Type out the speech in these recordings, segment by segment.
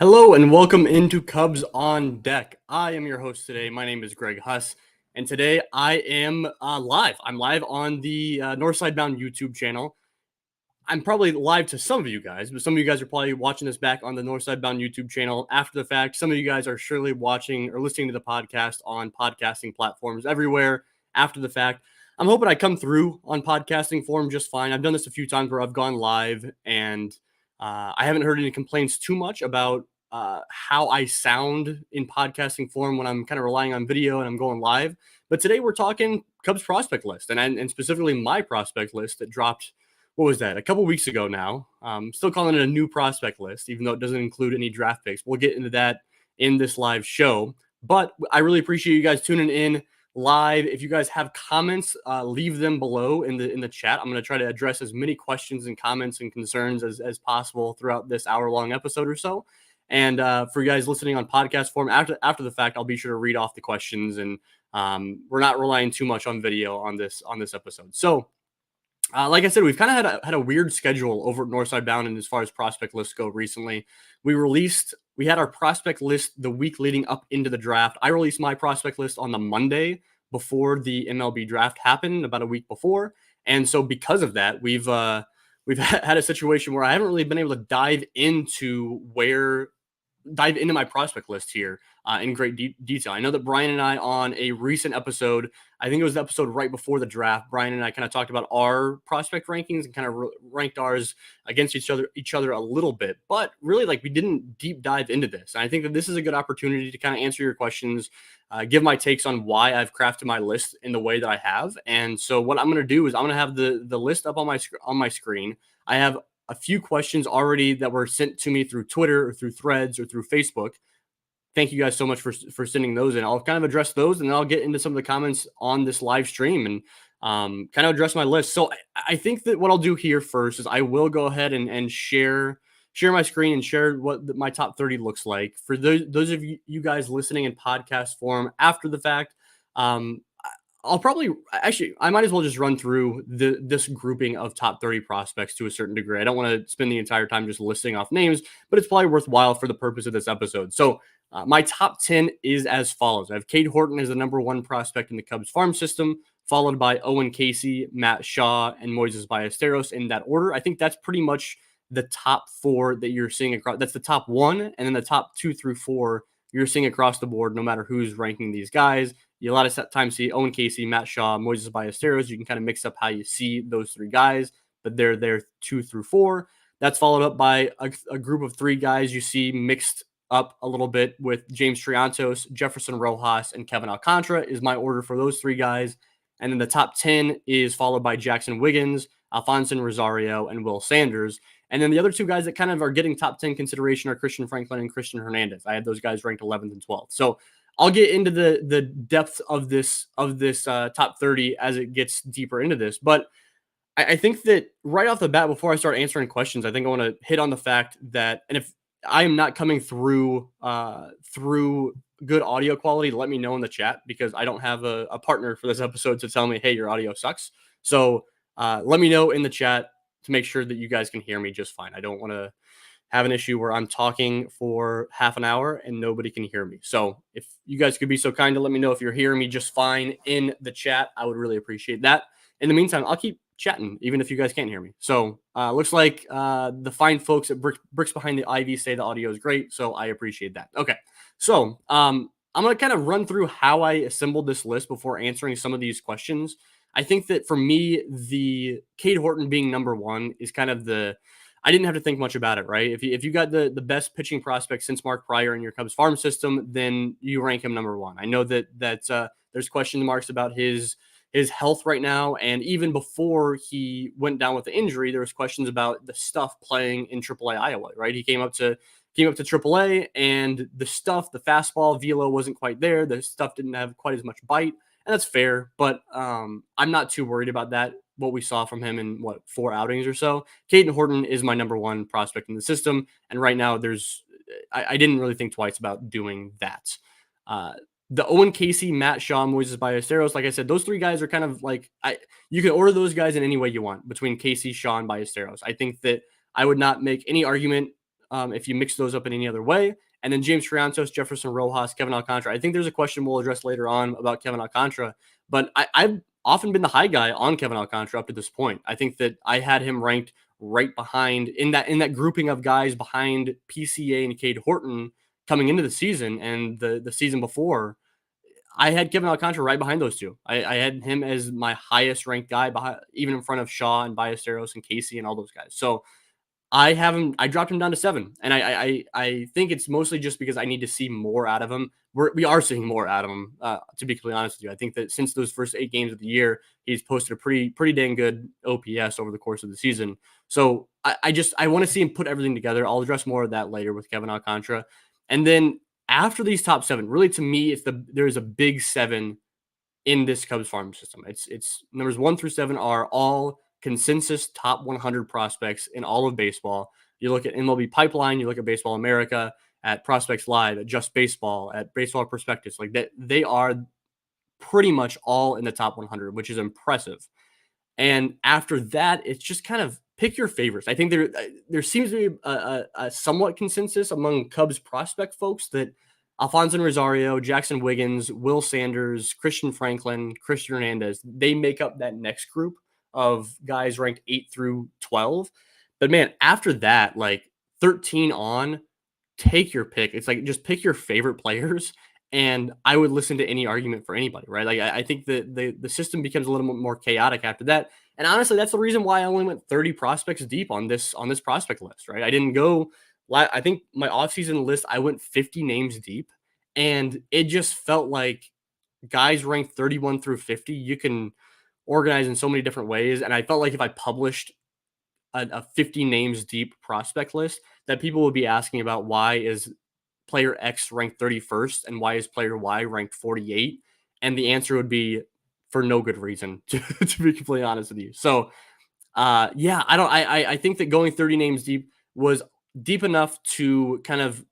Hello and welcome into Cubs on Deck. I am your host today. My name is Greg Huss, and today I am live. I'm live on the Northside Bound YouTube channel. I'm probably live to some of you guys, but some of you guys are probably watching this back on the Northside Bound YouTube channel after the fact. Some of you guys are surely watching or listening to the podcast on podcasting platforms everywhere after the fact. I'm hoping I come through on podcasting form just fine. I've done this a few times where I've gone live and I haven't heard any complaints too much about how I sound in podcasting form when I'm kind of relying on video and I'm going live. But today we're talking Cubs prospect list and specifically my prospect list that dropped, what was that, a couple weeks ago now. Still calling it a new prospect list, even though it doesn't include any draft picks. We'll get into that in this live show. But I really appreciate you guys tuning in live. If you guys have comments, leave them below in the chat. I'm going to try to address as many questions and comments and concerns as possible throughout this hour-long episode or so. And for you guys listening on podcast form after the fact, I'll be sure to read off the questions, and we're not relying too much on video on this episode. So, like I said, we've kind of had a weird schedule over at Northside Bound, and as far as prospect lists go, recently we had our prospect list the week leading up into the draft. I released my prospect list on the Monday before the MLB draft happened, about a week before, and so because of that, we've had a situation where I haven't really been able to dive into my prospect list here in great detail. I know that Brian and I, on a recent episode, I think it was the episode right before the draft, Brian and I kind of talked about our prospect rankings and kind of ranked ours against each other a little bit, but really, like, we didn't deep dive into this. And I think that this is a good opportunity to kind of answer your questions, give my takes on why I've crafted my list in the way that I have. And so what I'm going to do is I'm going to have the list up on my screen. I have a few questions already that were sent to me through Twitter or through Threads or through Facebook. Thank you guys so much for sending those in. I'll kind of address those, and then I'll get into some of the comments on this live stream and kind of address my list. So I think that what I'll do here first is I will go ahead and share my screen and share what my top 30 looks like. For those of you guys listening in podcast form after the fact, I might as well just run through this grouping of top 30 prospects to a certain degree. I don't want to spend the entire time just listing off names, but it's probably worthwhile for the purpose of this episode. So my top 10 is as follows. I have Cade Horton as the number one prospect in the Cubs farm system, followed by Owen Casey, Matt Shaw, and Moises Ballesteros in that order. I think that's pretty much the top four that you're seeing across. That's the top one, and then the top 2 through 4 you're seeing across the board, no matter who's ranking these guys. You a lot of times see Owen Casey, Matt Shaw, Moises Ballesteros. You can kind of mix up how you see those three guys, but they're there 2 through 4. That's followed up by a group of 3 guys you see mixed up a little bit with James Triantos, Jefferson Rojas, and Kevin Alcantara is my order for those 3 guys. And then the top 10 is followed by Jackson Wiggins, Alfonso Rosario, and Will Sanders. And then the other 2 guys that kind of are getting top 10 consideration are Christian Franklin and Christian Hernandez. I had those guys ranked 11th and 12th. So I'll get into the depth of this top 30 as it gets deeper into this. But I think that right off the bat, before I start answering questions, I think I want to hit on the fact that, and if I am not coming through good audio quality, let me know in the chat, because I don't have a partner for this episode to tell me, hey, your audio sucks. So let me know in the chat to make sure that you guys can hear me just fine. I don't want to have an issue where I'm talking for half an hour and nobody can hear me. So if you guys could be so kind to let me know if you're hearing me just fine in the chat, I would really appreciate that. In the meantime, I'll keep chatting, even if you guys can't hear me. So looks like the fine folks at Bricks Behind the Ivy say the audio is great, so I appreciate that. Okay, so I'm going to kind of run through how I assembled this list before answering some of these questions. I think that for me, the Cade Horton being number one is kind of I didn't have to think much about it, right? If you got the best pitching prospect since Mark Pryor in your Cubs farm system, then you rank him number one. I know that there's question marks about his health right now, and even before he went down with the injury, there was questions about the stuff playing in AAA Iowa, right? He came up to AAA, and the fastball velo wasn't quite there. The stuff didn't have quite as much bite, and that's fair. But I'm not too worried about that. What we saw from him in 4 outings or so. Caden Horton is my number one prospect in the system, and right now I didn't really think twice about doing that. The Owen Casey, Matt Shaw, Moises Ballesteros, like I said, those 3 guys are kind of like, you can order those guys in any way you want between Casey, Shaw, and Ballesteros. I think that I would not make any argument if you mix those up in any other way. And then James Triantos, Jefferson Rojas, Kevin Alcantara. I think there's a question we'll address later on about Kevin Alcantara, but I've often been the high guy on Kevin Alcantara up to this point. I think that I had him ranked right behind in that grouping of guys behind PCA and Cade Horton coming into the season and the season before. I had Kevin Alcantara right behind those two. I had him as my highest ranked guy, behind, even in front of Shaw and Ballesteros and Casey and all those guys. So I have him. I dropped him down to 7, and I think it's mostly just because I need to see more out of him. We are seeing more out of him. To be completely honest with you, I think that since those first 8 games of the year, he's posted a pretty dang good OPS over the course of the season. So I want to see him put everything together. I'll address more of that later with Kevin Alcantara, and then after these top 7, really to me, there's a big 7 in this Cubs farm system. It's numbers 1 through 7 are all consensus top 100 prospects in all of baseball. You look at MLB Pipeline, you look at Baseball America, at Prospects Live, at Just Baseball, at Baseball Prospectus, like that. They are pretty much all in the top 100, which is impressive. And after that, it's just kind of pick your favorites. I think there seems to be a somewhat consensus among Cubs prospect folks that Alfonso Rosario, Jackson Wiggins, Will Sanders, Christian Franklin, Christian Hernandez, they make up that next group of guys ranked 8 through 12. But man, after that, like 13 on, take your pick. It's like just pick your favorite players, and I would listen to any argument for anybody, right? Like I think that the system becomes a little bit more chaotic after that. And honestly, that's the reason why I only went 30 prospects deep on this prospect list, right? I didn't go. I think my offseason list, I went 50 names deep, and it just felt like guys ranked 31 through 50. You can organize in so many different ways, and I felt like if I published a 50 names deep prospect list, that people would be asking about why is player X ranked 31st and why is player Y ranked 48? And the answer would be for no good reason, to be completely honest with you. So, yeah, I think that going 30 names deep was deep enough to kind of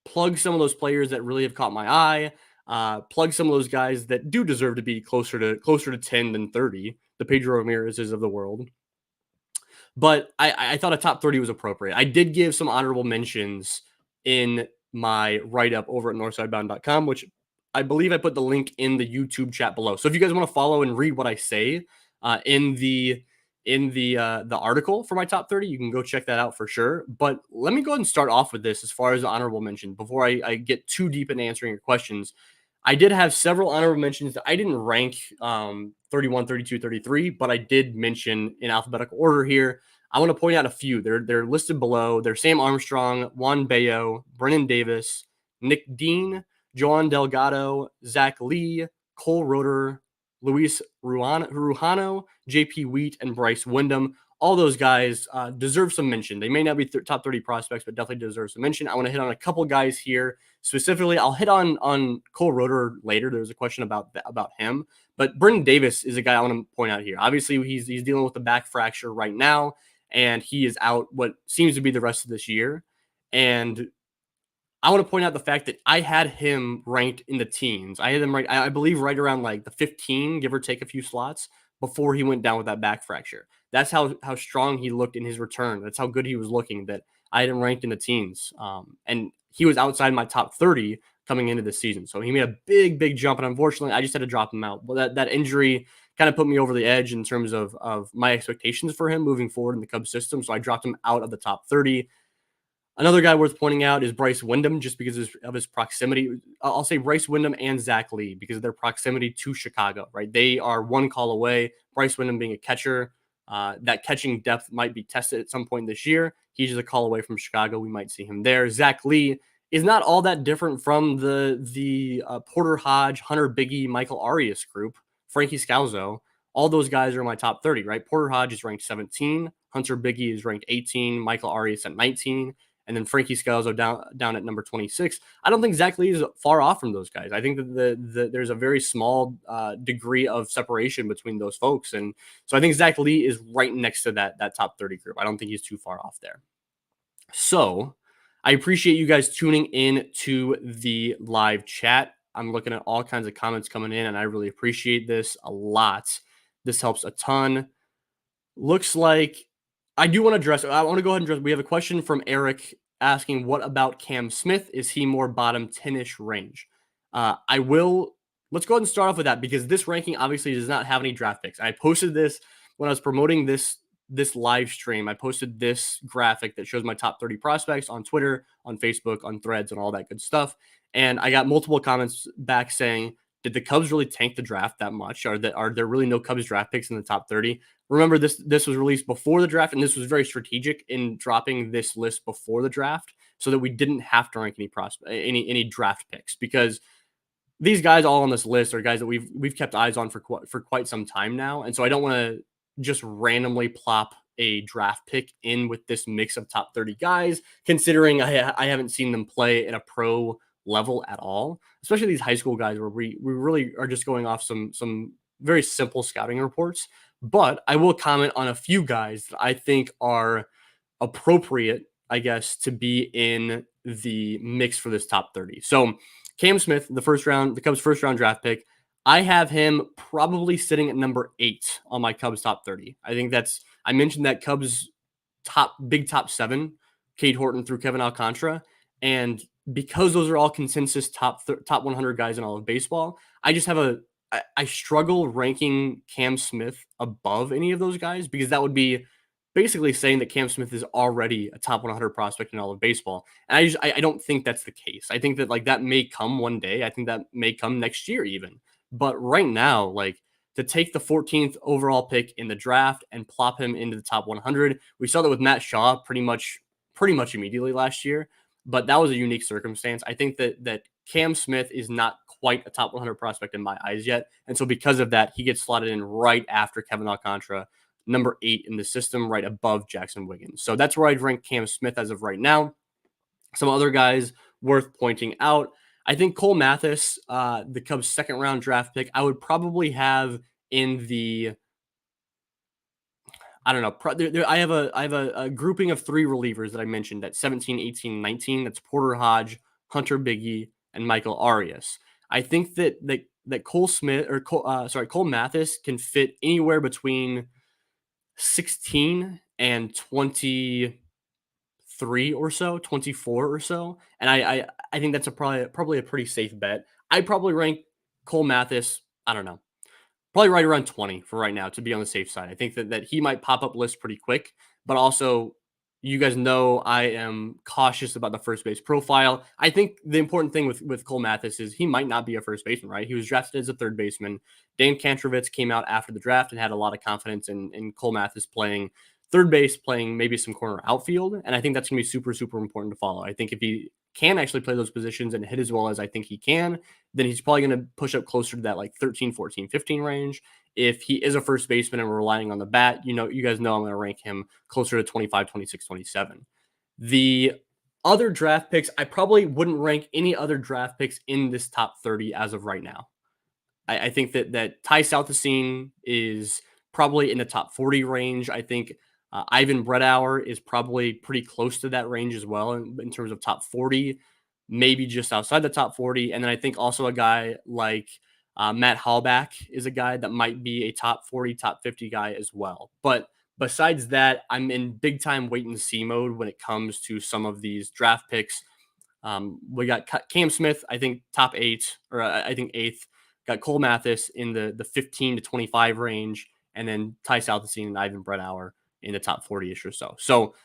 plug some of those players that really have caught my eye, plug some of those guys that do deserve to be closer to 10 than 30, the Pedro Ramirez's of the world. But I thought a top 30 was appropriate. I did give some honorable mentions in my write-up over at northsidebound.com, which I believe I put the link in the YouTube chat below. So if you guys want to follow and read what I say in the article for my top 30, you can go check that out for sure. But let me go ahead and start off with this as far as the honorable mention before I get too deep in answering your questions. I did have several honorable mentions that I didn't rank 31, 32, 33, but I did mention in alphabetical order here. I want to point out a few. They're listed below. They're Sam Armstrong, Juan Bayo, Brennan Davis, Nick Dean, Joan Delgado, Zach Lee, Cole Roeder, Luis Rujano, JP Wheat, and Bryce Wyndham. All those guys deserve some mention. They may not be top 30 prospects, but definitely deserve some mention. I want to hit on a couple guys here specifically. I'll hit on Cole Roeder later. There's a question about him, but Brennan Davis is a guy I want to point out here. Obviously, he's dealing with a back fracture right now, and he is out what seems to be the rest of this year. And I want to point out the fact that I had him ranked in the teens. I had him ranked, I believe, right around like the 15, give or take a few slots, before he went down with that back fracture. That's how strong he looked in his return. That's how good he was looking, that I had him ranked in the teens. And he was outside my top 30 coming into this season. So he made a big jump. And unfortunately, I just had to drop him out. Well, that injury kind of put me over the edge in terms of my expectations for him moving forward in the Cubs system. So I dropped him out of the top 30. Another guy worth pointing out is Bryce Wyndham, just because of his proximity. I'll say Bryce Wyndham and Zach Lee because of their proximity to Chicago, right? They are one call away. Bryce Wyndham being a catcher, that catching depth might be tested at some point this year. He's just a call away from Chicago. We might see him there. Zach Lee is not all that different from the Porter Hodge, Hunter Biggie, Michael Arias group, Frankie Scalzo. All those guys are in my top 30, right? Porter Hodge is ranked 17. Hunter Biggie is ranked 18. Michael Arias at 19. And then Frankie Scalzo down at number 26. I don't think Zach Lee is far off from those guys. I think that there's a very small degree of separation between those folks. And so I think Zach Lee is right next to that top 30 group. I don't think he's too far off there. So I appreciate you guys tuning in to the live chat. I'm looking at all kinds of comments coming in, and I really appreciate this a lot. This helps a ton. Looks like I want to go ahead and address. We have a question from Eric asking, what about Cam Smith? Is he more bottom 10-ish range? I will Let's go ahead and start off with that because this ranking obviously does not have any draft picks. I posted this when I was promoting this live stream. I posted this graphic that shows my top 30 prospects on Twitter, on Facebook, on Threads, and all that good stuff. And I got multiple comments back saying, did the Cubs really tank the draft that much? Are there really no Cubs draft picks in the top 30? Remember, this was released before the draft, and this was very strategic in dropping this list before the draft so that we didn't have to rank any draft picks, because these guys all on this list are guys that we've kept eyes on for quite some time now, and so I don't want to just randomly plop a draft pick in with this mix of top 30 guys, considering I haven't seen them play at a pro level at all, especially these high school guys where we really are just going off some very simple scouting reports. But I will comment on a few guys that I think are appropriate, I guess, to be in the mix for this top 30. So Cam Smith, the Cubs' first round draft pick, I have him probably sitting at number 8 on my Cubs top 30. I mentioned that Cubs top 7, Cade Horton through Kevin Alcantara, and because those are all consensus top 100 guys in all of baseball, I struggle ranking Cam Smith above any of those guys, because that would be basically saying that Cam Smith is already a top 100 prospect in all of baseball. And I don't think that's the case. I think that like that may come one day. I think that may come next year even. But right now, like, to take the 14th overall pick in the draft and plop him into the top 100, we saw that with Matt Shaw pretty much immediately last year. But that was a unique circumstance. I think that Cam Smith is not quite a top 100 prospect in my eyes yet. And so because of that, he gets slotted in right after Kevin Alcantara, number 8 in the system, right above Jackson Wiggins. So that's where I'd rank Cam Smith as of right now. Some other guys worth pointing out, I think Cole Mathis, the Cubs' second round draft pick, I would probably have in the, I don't know. I have a grouping of 3 relievers that I mentioned at 17, 18, 19. That's Porter Hodge, Hunter Biggie, and Michael Arias. I think that Cole Mathis can fit anywhere between 16 and 23 or so, 24 or so. And I think that's probably a pretty safe bet. I'd probably rank Cole Mathis, I don't know, probably right around 20 for right now to be on the safe side. I think that he might pop up list pretty quick, but also you guys know I am cautious about the first base profile. I think the important thing with Cole Mathis is he might not be a first baseman, right? He was drafted as a third baseman. Dan Kantrovitz came out after the draft and had a lot of confidence in Cole Mathis playing third base, playing maybe some corner outfield. And I think that's going to be super, super important to follow. I think if he can actually play those positions and hit as well as I think he can, then he's probably going to push up closer to that like 13, 14, 15 range. If he is a first baseman and we're relying on the bat, you guys know I'm going to rank him closer to 25, 26, 27. The other draft picks, I probably wouldn't rank any other draft picks in this top 30 as of right now. I think that Ty Southesine is probably in the top 40 range. I think Ivan Bredauer is probably pretty close to that range as well in terms of top 40, maybe just outside the top 40. And then I think also a guy like Matt Hallback is a guy that might be a top 40, top 50 guy as well. But besides that, I'm in big time wait and see mode when it comes to some of these draft picks. We got Cam Smith, I think top 8, or I think 8th. Got Cole Mathis in the 15 to 25 range, and then Ty Southesine and Ivan Bredauer in the top 40-ish or so. So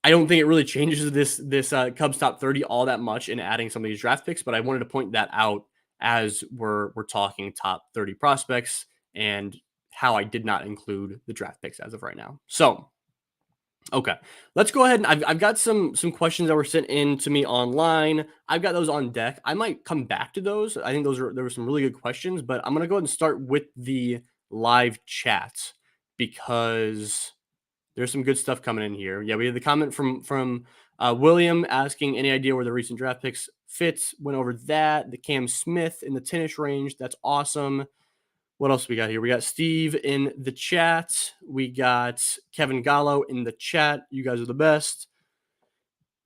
I don't think it really changes this Cubs top 30 all that much in adding some of these draft picks, but I wanted to point that out as we're talking top 30 prospects and how I did not include the draft picks as of right now. So, okay, let's go ahead and I've got some questions that were sent in to me online. I've got those on deck. I might come back to those. I think there were some really good questions, but I'm gonna go ahead and start with the live chat because there's some good stuff coming in here. Yeah, we had the comment from William asking any idea where the recent draft picks fits. Went over that. The Cam Smith in the 10-ish range. That's awesome. What else we got here? We got Steve in the chat. We got Kevin Gallo in the chat. You guys are the best.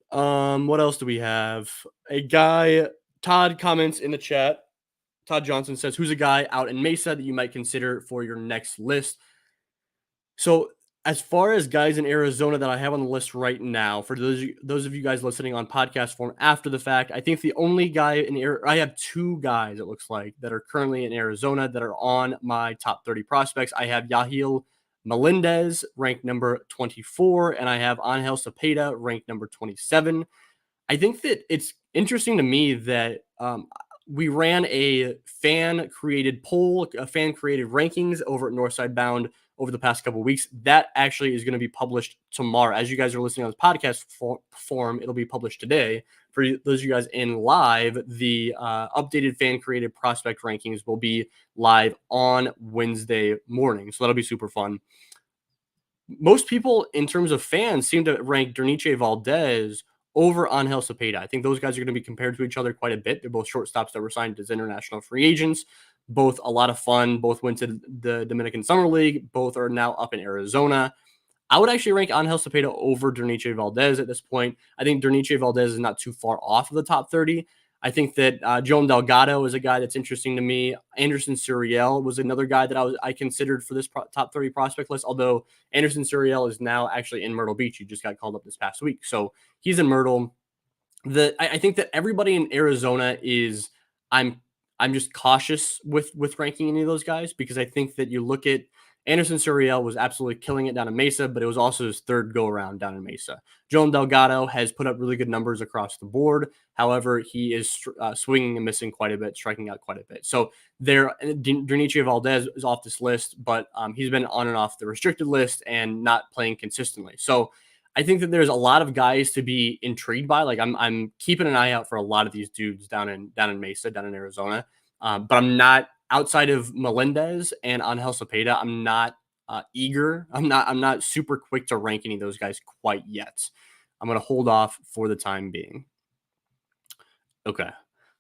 What else do we have? A guy, Todd, comments in the chat. Todd Johnson says, who's a guy out in Mesa that you might consider for your next list? So As far as guys in Arizona that I have on the list right now, for those of you guys listening on podcast form after the fact, I think the only guy I have two guys, it looks like, that are currently in Arizona that are on my top 30 prospects. I have Yahil Melendez, ranked number 24, and I have Angel Cepeda, ranked number 27. I think that it's interesting to me that we ran a fan created poll, a fan created rankings over at Northside Bound over the past couple of weeks. That actually is going to be published tomorrow. As you guys are listening on the podcast form, it'll be published today. For those of you guys in live, the updated fan created prospect rankings will be live on Wednesday morning. So that'll be super fun. Most people, in terms of fans, seem to rank Derniche Valdez over Angel Cepeda. I think those guys are going to be compared to each other quite a bit. They're both shortstops that were signed as international free agents. Both a lot of fun. Both went to the Dominican Summer League. Both are now up in Arizona. I would actually rank Angel Cepeda over Derniche Valdez at this point. I think Derniche Valdez is not too far off of the top 30. I think that Joan Delgado is a guy that's interesting to me. Anderson Suriel was another guy that I considered for this top 30 prospect list, although Anderson Suriel is now actually in Myrtle Beach. He just got called up this past week. So he's in Myrtle. I think that everybody in Arizona is I'm I'm just cautious with ranking any of those guys because I think that you look at Anderson Suriel was absolutely killing it down in Mesa, but it was also his third go around down in Mesa. Joan Delgado has put up really good numbers across the board. However, he is swinging and missing quite a bit, striking out quite a bit. So there, Derniche Valdez is off this list, but he's been on and off the restricted list and not playing consistently. So I think that there's a lot of guys to be intrigued by. Like I'm keeping an eye out for a lot of these dudes down in Mesa, down in Arizona. But I'm not outside of Melendez and Angel Cepeda. I'm not eager. I'm not super quick to rank any of those guys quite yet. I'm gonna hold off for the time being. Okay,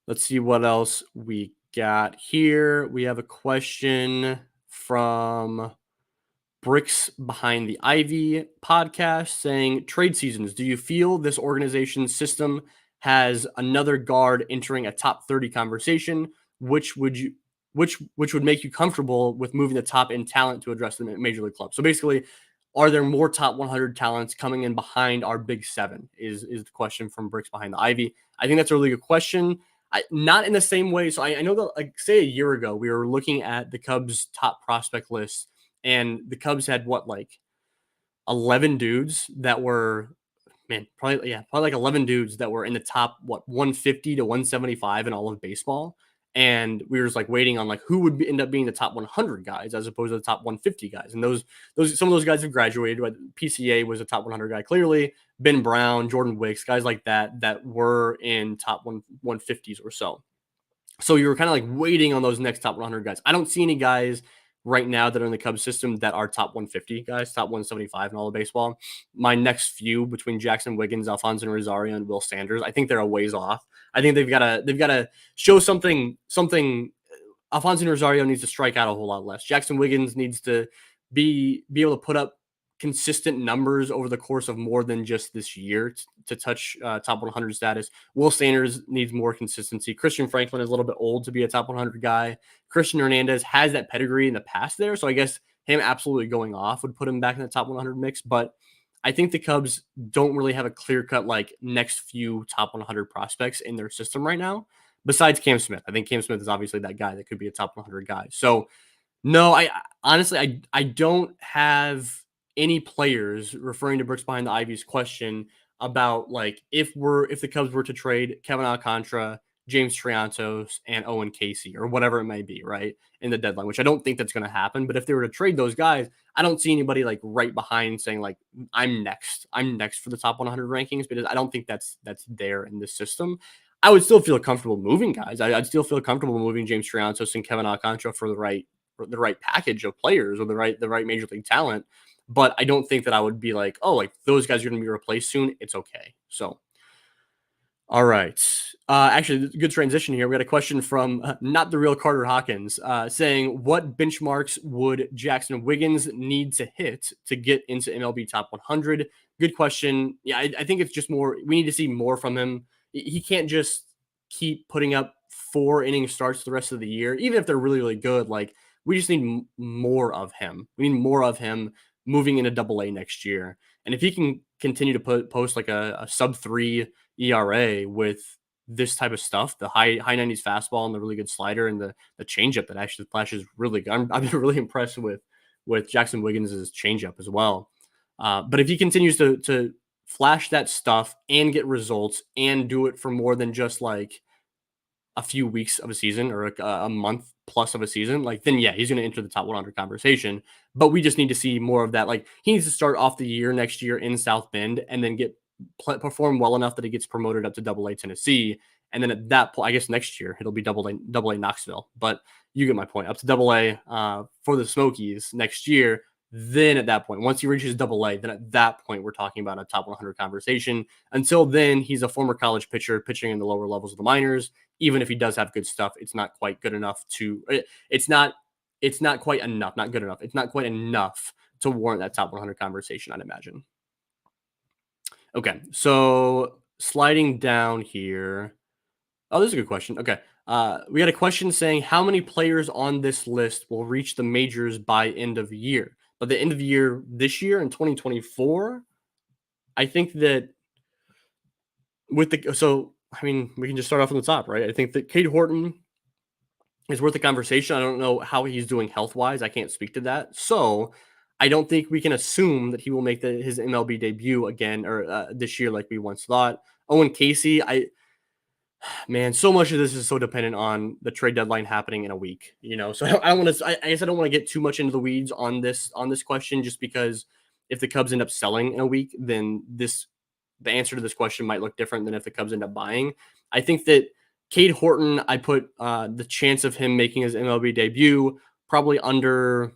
let's see what else we got here. We have a question from Bricks Behind the Ivy podcast saying trade seasons. Do you feel this organization's system has another guard entering a top 30 conversation? Which would you which would make you comfortable with moving the top end talent to address the major league club? So basically, are there more top 100 talents coming in behind our big seven? Is the question from Bricks Behind the Ivy. I think that's a really good question. Not in the same way. So I know that, like, say a year ago, we were looking at the Cubs' top prospect list and the Cubs had what, like 11 dudes that were, man, probably like 11 dudes that were in the top, what, 150 to 175 in all of baseball. And we were just like waiting on like who would end up being the top 100 guys as opposed to the top 150 guys. And some of those guys have graduated. But PCA was a top 100 guy clearly. Ben Brown, Jordan Wicks, guys like that were in top 150s or so. So you were kind of like waiting on those next top 100 guys. I don't see any guys right now that are in the Cubs system that are top 150 guys, top 175 in all of baseball. My next few between Jackson Wiggins, Alfonso Rosario, and Will Sanders, I think they're a ways off. I think they've got to show something. Alfonso Rosario needs to strike out a whole lot less. Jackson Wiggins needs to be able to put up consistent numbers over the course of more than just this year to touch top 100 status. Will Sanders needs more consistency. Christian Franklin is a little bit old to be a top 100 guy. Christian Hernandez has that pedigree in the past there, so I guess him absolutely going off would put him back in the top 100 mix. But I think the Cubs don't really have a clear-cut like next few top 100 prospects in their system right now. Besides Cam Smith, I think Cam Smith is obviously that guy that could be a top 100 guy. So no, I honestly I don't have any players, referring to Brooks Behind the Ivy's question about like if the Cubs were to trade Kevin Alcantara, James Triantos, and Owen Casey or whatever it may be, right, in the deadline, which I don't think that's going to happen. But if they were to trade those guys, I don't see anybody like right behind saying like I'm next for the top 100 rankings, because I don't think that's there in this system. I would still feel comfortable moving guys. I'd still feel comfortable moving James Triantos and Kevin Alcantara for the right package of players or the right major league talent. But I don't think that I would be like, oh, like those guys are going to be replaced soon. It's okay. So, all right. Actually, good transition here. We got a question from not the real Carter Hawkins saying, what benchmarks would Jackson Wiggins need to hit to get into MLB top 100? Good question. Yeah, I think it's just more. We need to see more from him. He can't just keep putting up 4 inning starts the rest of the year, even if they're really, really good. Like, we just need more of him. We need more of him moving into double A next year. And if he can continue to post like a sub 3 ERA with this type of stuff, the high 90s fastball and the really good slider and the changeup that actually flashes really good. I've been really impressed with Jackson Wiggins' changeup as well. But if he continues to flash that stuff and get results and do it for more than just like a few weeks of a season or a month plus of a season, like then yeah, he's going to enter the top 100 conversation. But we just need to see more of that. Like he needs to start off the year next year in South Bend and then perform well enough that he gets promoted up to Double A Tennessee. And then at that point, I guess next year it'll be Double A Knoxville. But you get my point. Up to Double A for the Smokies next year. Then at that point, once he reaches Double A, then at that point we're talking about a top 100 conversation. Until then, he's a former college pitcher pitching in the lower levels of the minors. Even if he does have good stuff, it's not quite good enough to. It's not quite enough. Not good enough. It's not quite enough to warrant that top 100 conversation, I'd imagine. Okay, so sliding down here. Oh, this is a good question. Okay. We got a question saying how many players on this list will reach the majors by end of year? By the end of the year this year in 2024, I think that I mean, we can just start off from the top, right? I think that Cade Horton is worth the conversation. I don't know how he's doing health-wise. I can't speak to that. So I don't think we can assume that he will make his MLB debut again or this year like we once thought. Owen Casey, man, so much of this is so dependent on the trade deadline happening in a week, So I don't want to. I guess I don't want to get too much into the weeds on this question, just because if the Cubs end up selling in a week, then the answer to this question might look different than if the Cubs end up buying. I think that Cade Horton, I put the chance of him making his MLB debut probably around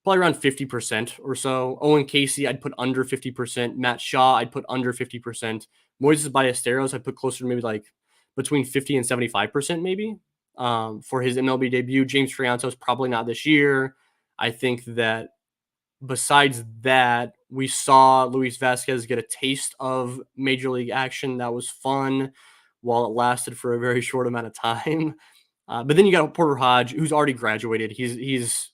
50% or so. Owen Casey, I'd put under 50%. Matt Shaw, I'd put under 50%. Moises Ballesteros, I'd put closer to maybe like between 50 and 75% maybe for his MLB debut. James Triantos, probably not this year. I think that besides that, we saw Luis Vasquez get a taste of major league action. That was fun while it lasted for a very short amount of time. But then you got Porter Hodge, who's already graduated. He's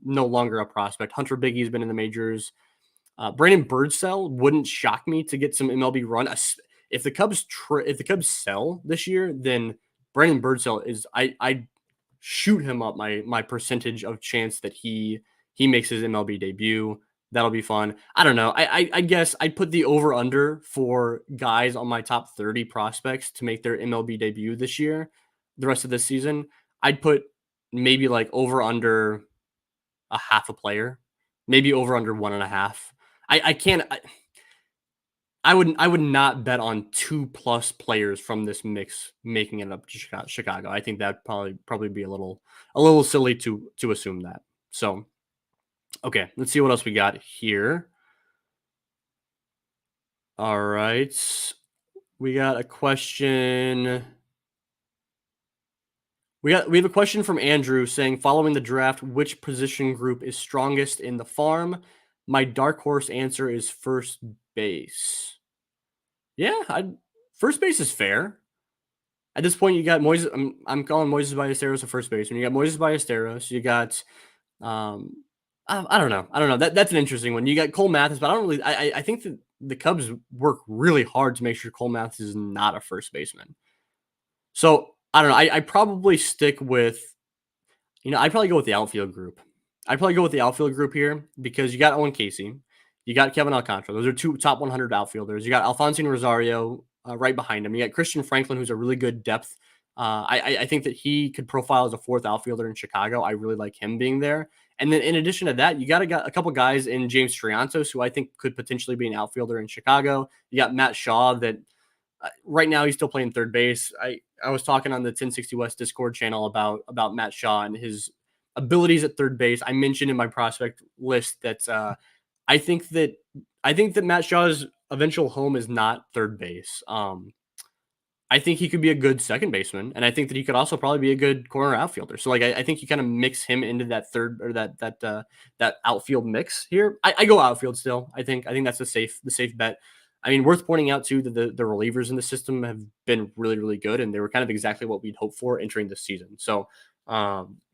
no longer a prospect. Hunter Biggie's been in the majors. Brandon Birdsell wouldn't shock me to get some MLB run. If the Cubs sell this year, then Brandon Birdsell is I shoot him up my percentage of chance that he makes his MLB debut. That'll be fun. I don't know. I guess I'd put the over under for guys on my top 30 prospects to make their MLB debut this year, the rest of this season. I'd put maybe like over under a half a player, maybe over under 1.5. I would not bet on 2+ players from this mix making it up to Chicago. I think that'd probably be a little silly to assume that. So, okay, let's see what else we got here. All right, we got a question. We have a question from Andrew saying, following the draft, which position group is strongest in the farm? My dark horse answer is first base. Yeah, first base is fair. At this point, you got Moises. I'm calling Moises Ballesteros a first baseman. You got Moises Ballesteros. You got, I don't know. That's an interesting one. You got Cole Mathis, but I think that the Cubs work really hard to make sure Cole Mathis is not a first baseman. So I don't know. I probably stick with, I'd probably go with the outfield group. I'd probably go with the outfield group here because you got Owen Casey, you got Kevin Alcantara. Those are two top 100 outfielders. You got Alphonsine Rosario right behind him. You got Christian Franklin, who's a really good depth. I think that he could profile as a fourth outfielder in Chicago. I really like him being there. And then in addition to that, you got a couple guys in James Triantos, who I think could potentially be an outfielder in Chicago. You got Matt Shaw that right now he's still playing third base. I was talking on the 1060 West Discord channel about Matt Shaw and his abilities at third base. I mentioned in my prospect list that I think that Matt Shaw's eventual home is not third base. I think he could be a good second baseman, and I think that he could also probably be a good corner outfielder. So like I think you kind of mix him into that third or that outfield mix here. I go outfield still. I think that's the safe bet. I mean, worth pointing out too that the relievers in the system have been really, really good, and they were kind of exactly what we'd hoped for entering this season. So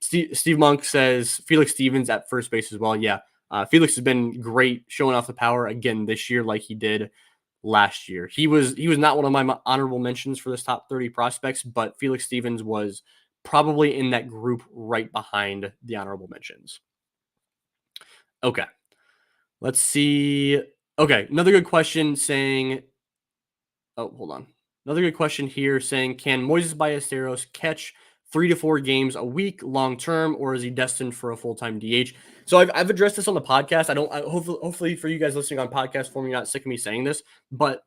Steve Monk says Felix Stevens at first base as well. Yeah, Felix has been great showing off the power again this year, like he did last year. He was not one of my honorable mentions for this top 30 prospects, but Felix Stevens was probably in that group right behind the honorable mentions. Okay. Let's see. Okay, another good question saying, oh, hold on. Another good question here saying, can Moises Ballesteros catch 3 to 4 games a week long term, or is he destined for a full time DH? So I've addressed this on the podcast. Hopefully for you guys listening on podcast form, you're not sick of me saying this, but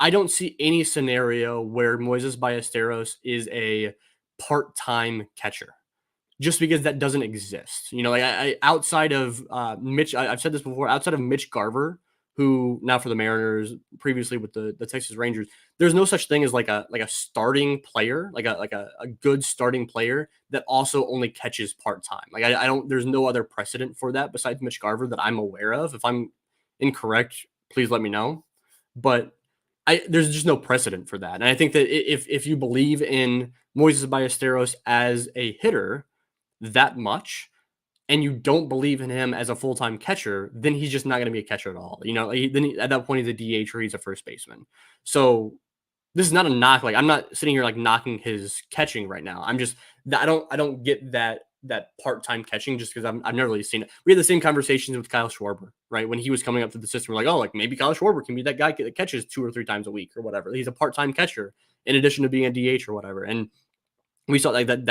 I don't see any scenario where Moises Ballesteros is a part time catcher, just because that doesn't exist. You know, like outside of Mitch, I've said this before, outside of Mitch Garver, who now for the Mariners, previously with the Texas Rangers, there's no such thing as like a starting player, like a good starting player that also only catches part time. Like I don't, there's no other precedent for that besides Mitch Garver that I'm aware of. If I'm incorrect, please let me know. But there's just no precedent for that. And I think that if you believe in Moises Ballesteros as a hitter that much, and you don't believe in him as a full-time catcher, then he's just not going to be a catcher at all. You know, at that point, he's a DH or he's a first baseman. So this is not a knock. Like, I'm not sitting here like knocking his catching right now. I don't get that part-time catching just because I've never really seen it. We had the same conversations with Kyle Schwarber, right? When he was coming up to the system, we're like, oh, like maybe Kyle Schwarber can be that guy that catches 2 or 3 times a week or whatever. He's a part-time catcher in addition to being a DH or whatever. And we saw like that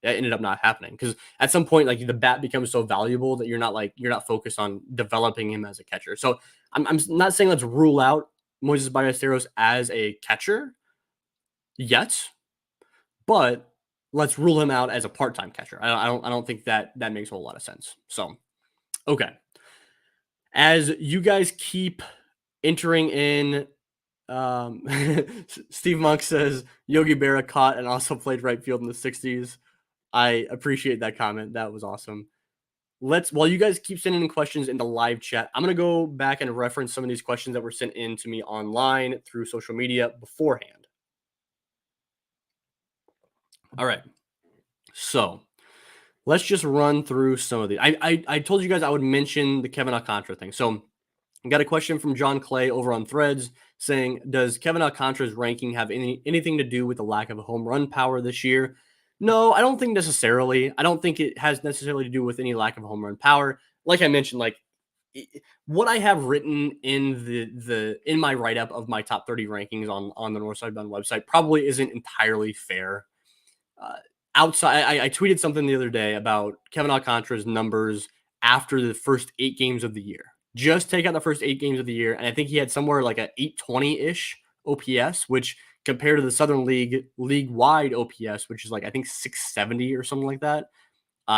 ended up not happening because at some point, like the bat becomes so valuable that you're not focused on developing him as a catcher. So I'm not saying let's rule out Moises Ballesteros as a catcher yet, but let's rule him out as a part-time catcher. I don't think that makes a whole lot of sense. So, okay. As you guys keep entering in, Steve Monk says Yogi Berra caught and also played right field in the 60s. I appreciate that comment. That was awesome. While you guys keep sending in questions in the live chat, I'm going to go back and reference some of these questions that were sent in to me online through social media beforehand. All right. So let's just run through some of these. I told you guys I would mention the Kevin Alcantara thing. So I got a question from John Clay over on Threads saying, does Kevin Alcantara's ranking have anything to do with the lack of home run power this year? No, I don't think necessarily. I don't think it has necessarily to do with any lack of home run power. Like I mentioned, like what I have written in my write-up of my top 30 rankings on the Northside Bound website probably isn't entirely fair. I tweeted something the other day about Kevin Alcantara's numbers after the first 8 games of the year. Just take out the first 8 games of the year, and I think he had somewhere like a 820-ish OPS, which compared to the Southern league-wide OPS, which is like I think 670 or something like that.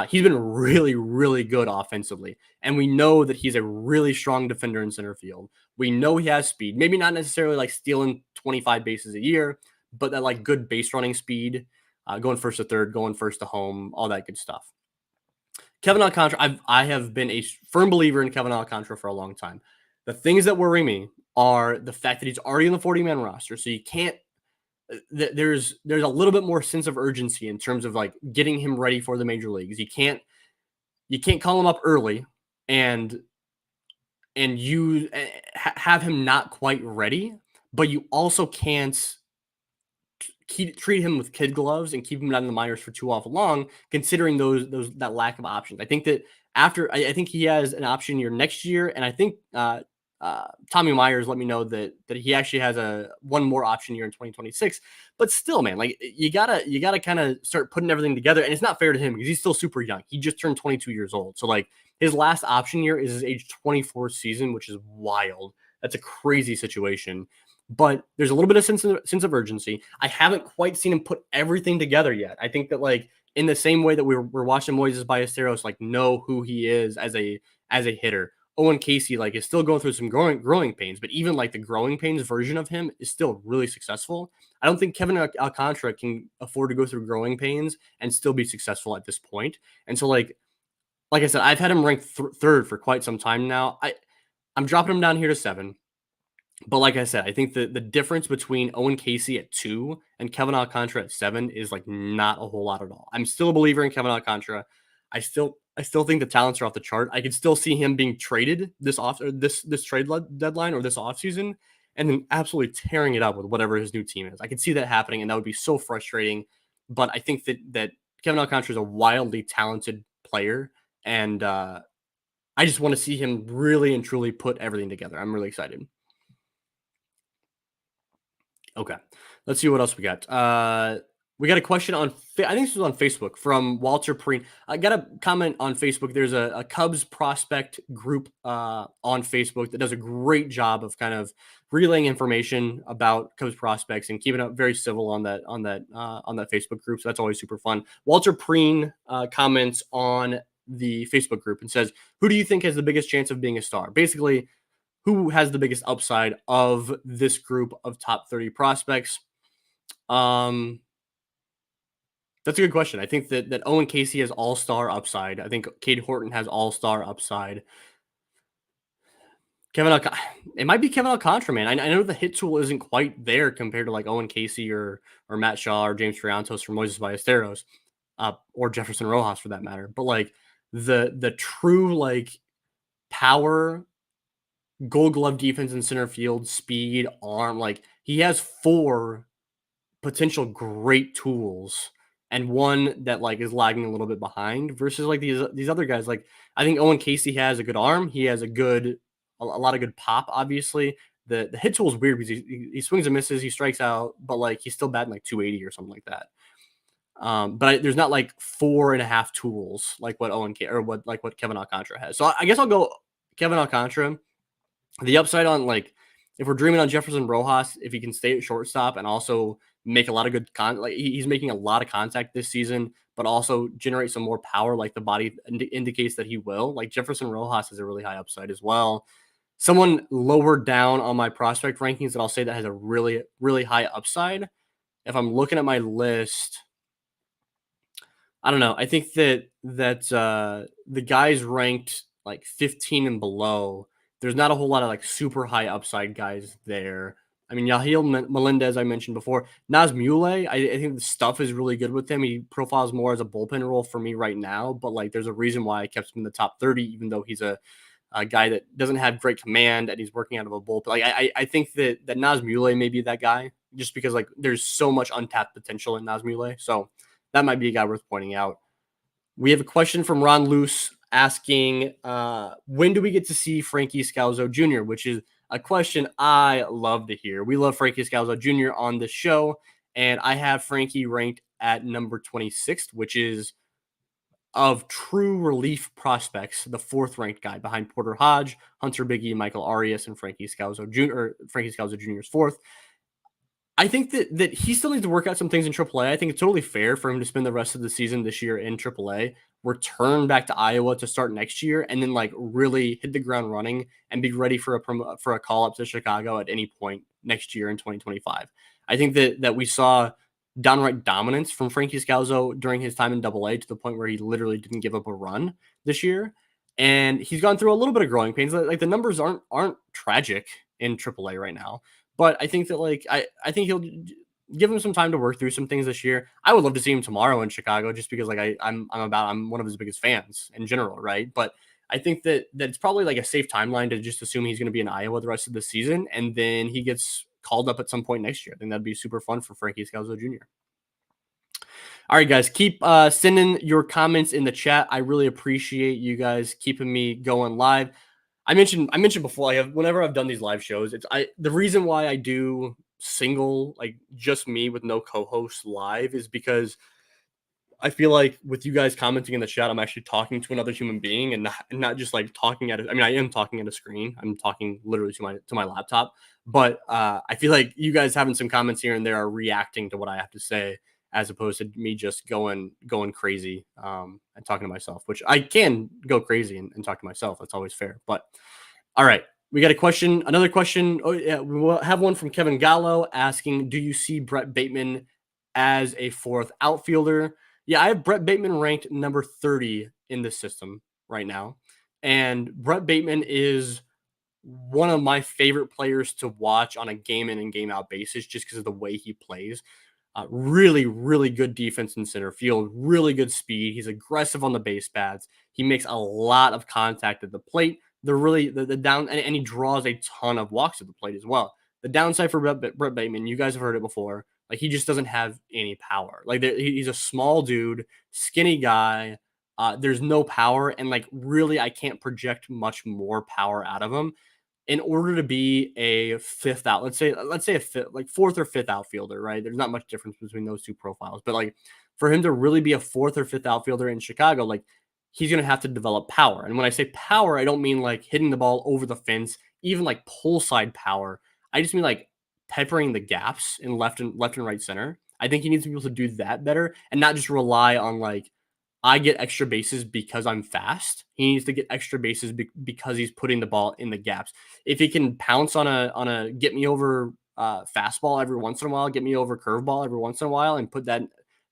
He's been really, really good offensively, and we know that he's a really strong defender in center field. We know he has speed, maybe not necessarily like stealing 25 bases a year, but that like good base running speed, going first to third, going first to home, all that good stuff. Kevin Alcantara, I have been a firm believer in Kevin Alcantara for a long time. The things that worry me are the fact that he's already on the 40-man roster, so you can't. There's a little bit more sense of urgency in terms of like getting him ready for the major leagues. You can't call him up early and you have him not quite ready, but you also can't treat him with kid gloves and keep him down in the minors for too awful long, considering that lack of options. I think that I think he has an option year next year, and I think Tommy Myers let me know that he actually has one more option year in 2026. But still, man, like you gotta kind of start putting everything together, and it's not fair to him because he's still super young. He just turned 22 years old, so like his last option year is his age 24 season, which is wild. That's a crazy situation. But there's a little bit of sense of urgency. I haven't quite seen him put everything together yet. I think that like in the same way that we're watching Moises Ballesteros like know who he is as a hitter. Owen Casey like is still going through some growing pains, but even like the growing pains version of him is still really successful. I don't think Kevin Alcantara can afford to go through growing pains and still be successful at this point. And so like I said, I've had him ranked third for quite some time now. I'm dropping him down here to 7. But like I said, I think the difference between Owen Casey at 2 and Kevin Alcantara at 7 is like not a whole lot at all. I'm still a believer in Kevin Alcantara. I still I still think the talents are off the chart. I could still see him being traded this off or this deadline or this offseason and then absolutely tearing it up with whatever his new team is. I could see that happening, and that would be so frustrating. But I think that Kevin Alcantara is a wildly talented player, and I just want to see him really and truly put everything together. I'm really excited. Okay. Let's see what else we got. We got a question on, I think this was on Facebook from Walter Preen. I got a comment on Facebook. There's a Cubs prospect group on Facebook that does a great job of kind of relaying information about Cubs prospects and keeping it very civil on that Facebook group. So that's always super fun. Walter Preen comments on the Facebook group and says, "Who do you think has the biggest chance of being a star?" Basically, who has the biggest upside of this group of top 30 prospects? Um, that's a good question. I think that Owen Casey has all-star upside. I think Cade Horton has all-star upside. Kevin Alc- it might be Kevin Alcantara, man. I know the hit tool isn't quite there compared to like Owen Casey or Matt Shaw or James Triantos or Moises Ballesteros, or Jefferson Rojas for that matter. But like the true like power, Gold Glove defense in center field, speed, arm. Like he has four potential great tools and one that like is lagging a little bit behind versus like these other guys. Like I think Owen Casey has a good arm. He has a lot of good pop. Obviously, the hit tool is weird because he swings and misses, he strikes out, but like he's still batting like 280 or something like that. There's not like four and a half tools like what what Kevin Alcantara has. So I guess I'll go Kevin Alcantara. The upside on like if we're dreaming on Jefferson Rojas, if he can stay at shortstop and also make a lot of good like he's making a lot of contact this season, but also generate some more power, like the body indicates that he will. Like Jefferson Rojas has a really high upside as well. Someone lower down on my prospect rankings that I'll say that has a really, really high upside. If I'm looking at my list, I don't know. I think that the guys ranked like 15 and below, there's not a whole lot of like super high upside guys there. I mean, Yahil Melendez, I mentioned before. Naz Mule, I think the stuff is really good with him. He profiles more as a bullpen role for me right now, but like there's a reason why I kept him in the top 30, even though he's a guy that doesn't have great command and he's working out of a bullpen. Like I think that Naz Mule may be that guy just because like there's so much untapped potential in Naz Mule. So that might be a guy worth pointing out. We have a question from Ron Luce asking, when do we get to see Frankie Scalzo Jr., which is a question I love to hear. We love Frankie Scalzo Jr. on the show, and I have Frankie ranked at number 26th, which is of true relief prospects, the fourth ranked guy behind Porter Hodge, Hunter Biggie, Michael Arias, and Frankie Scalzo Jr. Frankie Scalzo Jr.'s fourth. I think that he still needs to work out some things in AAA. I think it's totally fair for him to spend the rest of the season this year in AAA, return back to Iowa to start next year, and then like really hit the ground running and be ready for a call up to Chicago at any point next year in 2025. I think that we saw downright dominance from Frankie Scalzo during his time in AA to the point where he literally didn't give up a run this year, and he's gone through a little bit of growing pains. Like the numbers aren't tragic in AAA right now. But I think that like I think he'll give him some time to work through some things this year. I would love to see him tomorrow in Chicago just because like I'm one of his biggest fans in general, right? But I think that it's probably like a safe timeline to just assume he's going to be in Iowa the rest of the season, and then he gets called up at some point next year. I think that'd be super fun for Frankie Scalzo Jr. All right, guys, keep sending your comments in the chat. I really appreciate you guys keeping me going live. I mentioned before, whenever I've done these live shows, the reason why I do single, like just me with no co-host live is because I feel like with you guys commenting in the chat, I'm actually talking to another human being and not just like talking at it. I mean, I am talking at a screen. I'm talking literally to my laptop, but I feel like you guys having some comments here and there are reacting to what I have to say as opposed to me just going crazy and talking to myself, which I can go crazy and talk to myself. That's always fair. But all right, we got another question. Oh yeah, we will have one from Kevin Gallo asking, do you see Brett Bateman as a fourth outfielder? Yeah, I have Brett Bateman ranked number 30 in the system right now. And Brett Bateman is one of my favorite players to watch on a game in and game out basis just because of the way he plays. Really, really good defense in center field, really good speed. He's aggressive on the base paths. He makes a lot of contact at the plate. The down and he draws a ton of walks at the plate as well. The downside for Brett Bateman, you guys have heard it before. Like he just doesn't have any power. Like he's a small dude, skinny guy. There's no power, and like really, I can't project much more power out of him in order to be a fifth out, let's say a fifth, like fourth or fifth outfielder, right? There's not much difference between those two profiles, but like for him to really be a fourth or fifth outfielder in Chicago, like he's going to have to develop power. And when I say power, I don't mean like hitting the ball over the fence, even like pull side power. I just mean like peppering the gaps in left and right center. I think he needs to be able to do that better and not just rely on like I get extra bases because I'm fast. He needs to get extra bases because he's putting the ball in the gaps. If he can pounce on a get me over fastball every once in a while, get me over curveball every once in a while, and put that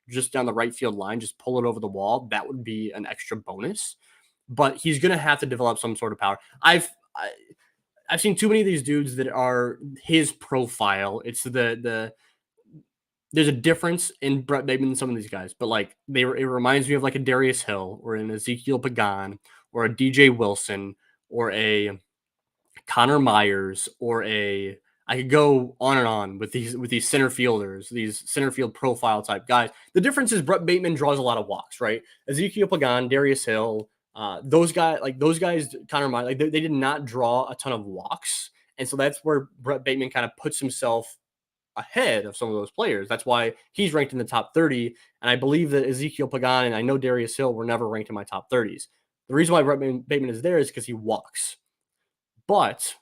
just down the right field line, just pull it over the wall, that would be an extra bonus. But he's going to have to develop some sort of power. I've seen too many of these dudes that are his profile. It's the there's a difference in Brett Bateman and some of these guys, but like it reminds me of like a Darius Hill or an Ezekiel Pagan or a DJ Wilson or a Connor Myers or a I could go on and on with these center fielders, these center field profile type guys. The difference is Brett Bateman draws a lot of walks, right? Ezekiel Pagan, Darius Hill, those guys, Connor Myers, like they did not draw a ton of walks, and so that's where Brett Bateman kind of puts himself ahead of some of those players. That's why he's ranked in the top 30. And I believe that Ezekiel Pagan and I know Darius Hill were never ranked in my top 30s. The reason why Brett Bateman is there is because he walks. But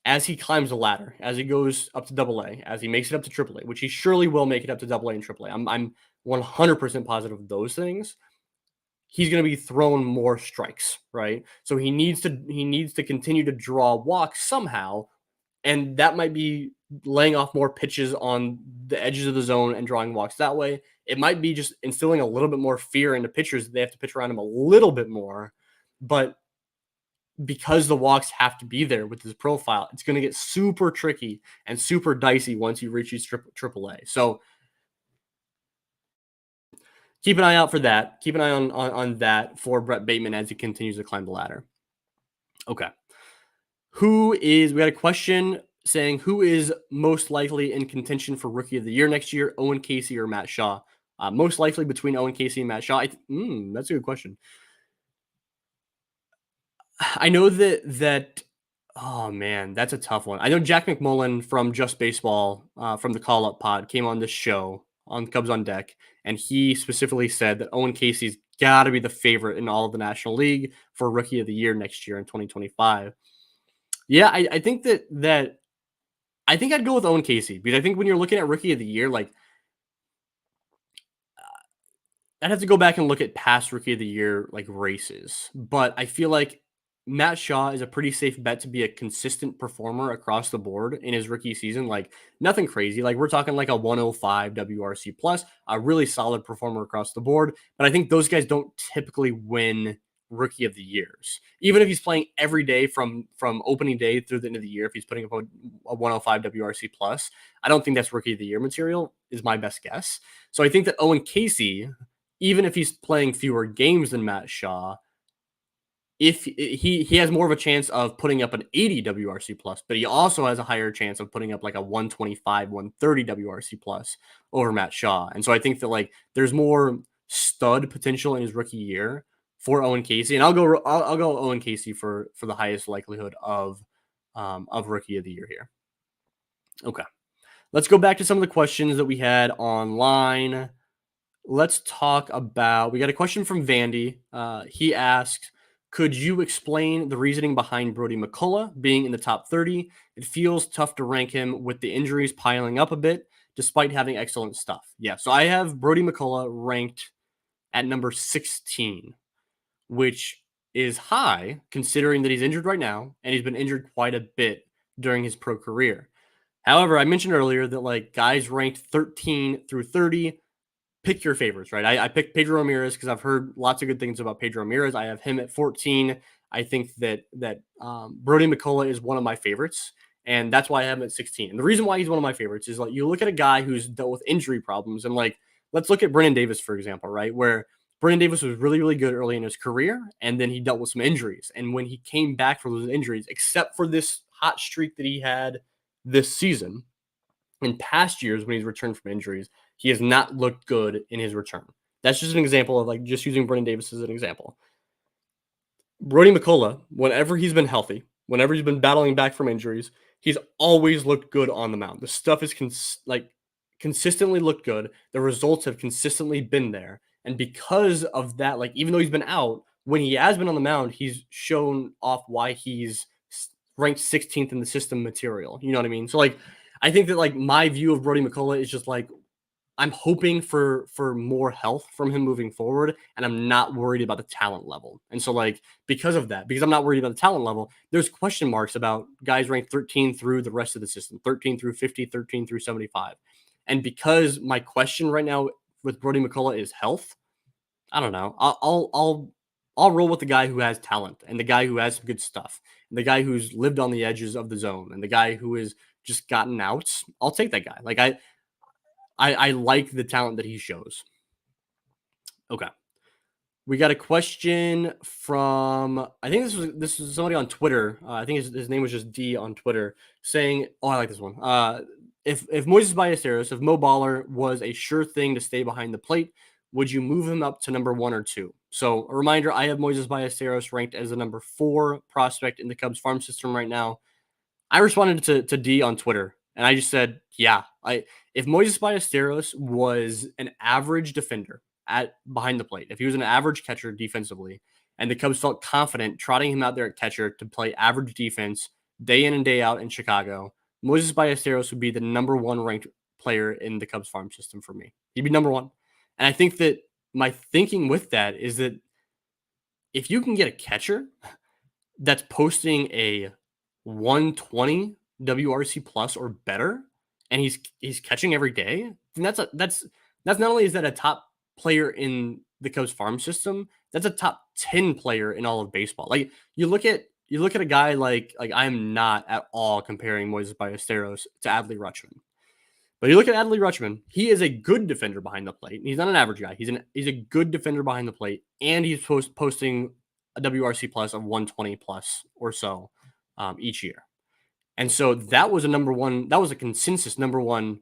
as he climbs the ladder, as he goes up to double A, as he makes it up to triple A, which he surely will make it up to double A and triple A, I'm 100% positive of those things. He's going to be thrown more strikes, right? So he needs to continue to draw walks somehow, and that might be laying off more pitches on the edges of the zone and drawing walks that way. It might be just instilling a little bit more fear into pitchers. They have to pitch around him a little bit more. But because the walks have to be there with his profile, it's going to get super tricky and super dicey once you reach triple A. So keep an eye out for that. Keep an eye on that for Brett Bateman as he continues to climb the ladder. Okay. We got a question saying who is most likely in contention for Rookie of the Year next year, Owen Casey or Matt Shaw? Most likely between Owen Casey and Matt Shaw. That's a good question. I know that. Oh man, that's a tough one. I know Jack McMullen from Just Baseball, from the Call Up Pod, came on this show on Cubs on Deck, and he specifically said that Owen Casey's got to be the favorite in all of the National League for Rookie of the Year next year in 2025. Yeah, I think that I think I'd go with Owen Casey because I think when you're looking at Rookie of the Year, like I'd have to go back and look at past Rookie of the Year like races, but I feel like Matt Shaw is a pretty safe bet to be a consistent performer across the board in his rookie season. Like nothing crazy. Like we're talking like a 105 WRC plus, a really solid performer across the board. But I think those guys don't typically win Rookie of the Years, even if he's playing every day from opening day through the end of the year. If he's putting up a 105 WRC plus, I don't think that's Rookie of the Year material. Is my best guess. So I think that Owen Casey, even if he's playing fewer games than Matt Shaw, if he has more of a chance of putting up an 80 WRC plus, but he also has a higher chance of putting up like a 125, 130 WRC plus over Matt Shaw. And so I think that like there's more stud potential in his rookie year for Owen Casey, and I'll go Owen Casey for the highest likelihood of Rookie of the Year here. Okay, let's go back to some of the questions that we had online. Let's talk about. We got a question from Vandy. He asked, could you explain the reasoning behind Brody McCullough being in the top 30? It feels tough to rank him with the injuries piling up a bit, despite having excellent stuff. Yeah, so I have Brody McCullough ranked at number 16, which is high considering that he's injured right now, and he's been injured quite a bit during his pro career. However, I mentioned earlier that like guys ranked 13 through 30, pick your favorites, right? I picked Pedro Ramirez because I've heard lots of good things about Pedro Ramirez. I have him at 14. I think that Brody McCullough is one of my favorites. And that's why I have him at 16. And the reason why he's one of my favorites is like you look at a guy who's dealt with injury problems, and like let's look at Brennan Davis, for example, right? Where Brennan Davis was really, really good early in his career, and then he dealt with some injuries. And when he came back from those injuries, except for this hot streak that he had this season, in past years when he's returned from injuries, he has not looked good in his return. That's just an example of like just using Brennan Davis as an example. Brody McCullough, whenever he's been healthy, whenever he's been battling back from injuries, he's always looked good on the mound. The stuff is consistently looked good. The results have consistently been there. And because of that, like even though he's been out, when he has been on the mound, he's shown off why he's ranked 16th in the system material. You know what I mean? So like I think that like my view of Brody McCullough is just like I'm hoping for more health from him moving forward, and I'm not worried about the talent level. And so, like, because of that, because I'm not worried about the talent level, there's question marks about guys ranked 13 through the rest of the system, 13 through 50, 13 through 75. And because my question right now with Brody McCullough is health, I don't know. I'll roll with the guy who has talent and the guy who has some good stuff, and the guy who's lived on the edges of the zone, and the guy who has just gotten outs. I'll take that guy. Like I like the talent that he shows. Okay. We got a question from I think this was somebody on Twitter. I think his name was just D on Twitter saying, "Oh, I like this one. If Moises Ballesteros, if Mo Baller was a sure thing to stay behind the plate, would you move him up to number 1 or 2?" So a reminder: I have Moises Ballesteros ranked as the number 4 prospect in the Cubs farm system right now. I responded to D on Twitter, and I just said, "Yeah, if Moises Ballesteros was an average defender at behind the plate, if he was an average catcher defensively, and the Cubs felt confident trotting him out there at catcher to play average defense day in and day out in Chicago, Moises Ballesteros would be the number 1 ranked player in the Cubs farm system for me. He'd be number 1." And I think that my thinking with that is that if you can get a catcher that's posting a 120 WRC plus or better, and he's catching every day, then that's not only is that a top player in the Cubs farm system, that's a top 10 player in all of baseball. Like you look at a guy like I am not at all comparing Moises Ballesteros to Adley Rutschman. But you look at Adley Rutschman, he is a good defender behind the plate. He's not an average guy. He's a good defender behind the plate, and he's posting a WRC plus of 120 plus or so each year. And so that was a consensus number 1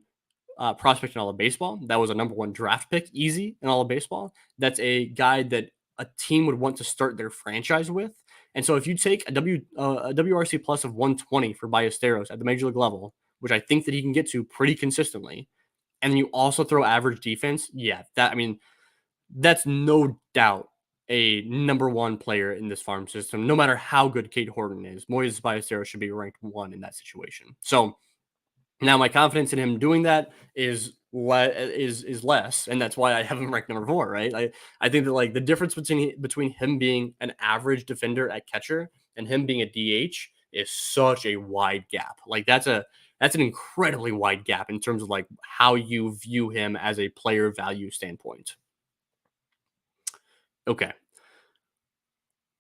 prospect in all of baseball. That was a number 1 draft pick, easy in all of baseball. That's a guy that a team would want to start their franchise with. And so if you take a WRC plus of 120 for Ballesteros at the major league level, which I think that he can get to pretty consistently, and you also throw average defense, yeah, that's no doubt a number 1 player in this farm system. No matter how good Cade Horton is, Moises Ballesteros should be ranked 1 in that situation. So now my confidence in him doing that is less, and that's why I have him ranked number 4. Right? I think that like the difference between him being an average defender at catcher and him being a DH is such a wide gap. Like that's an incredibly wide gap in terms of like how you view him as a player value standpoint. Okay.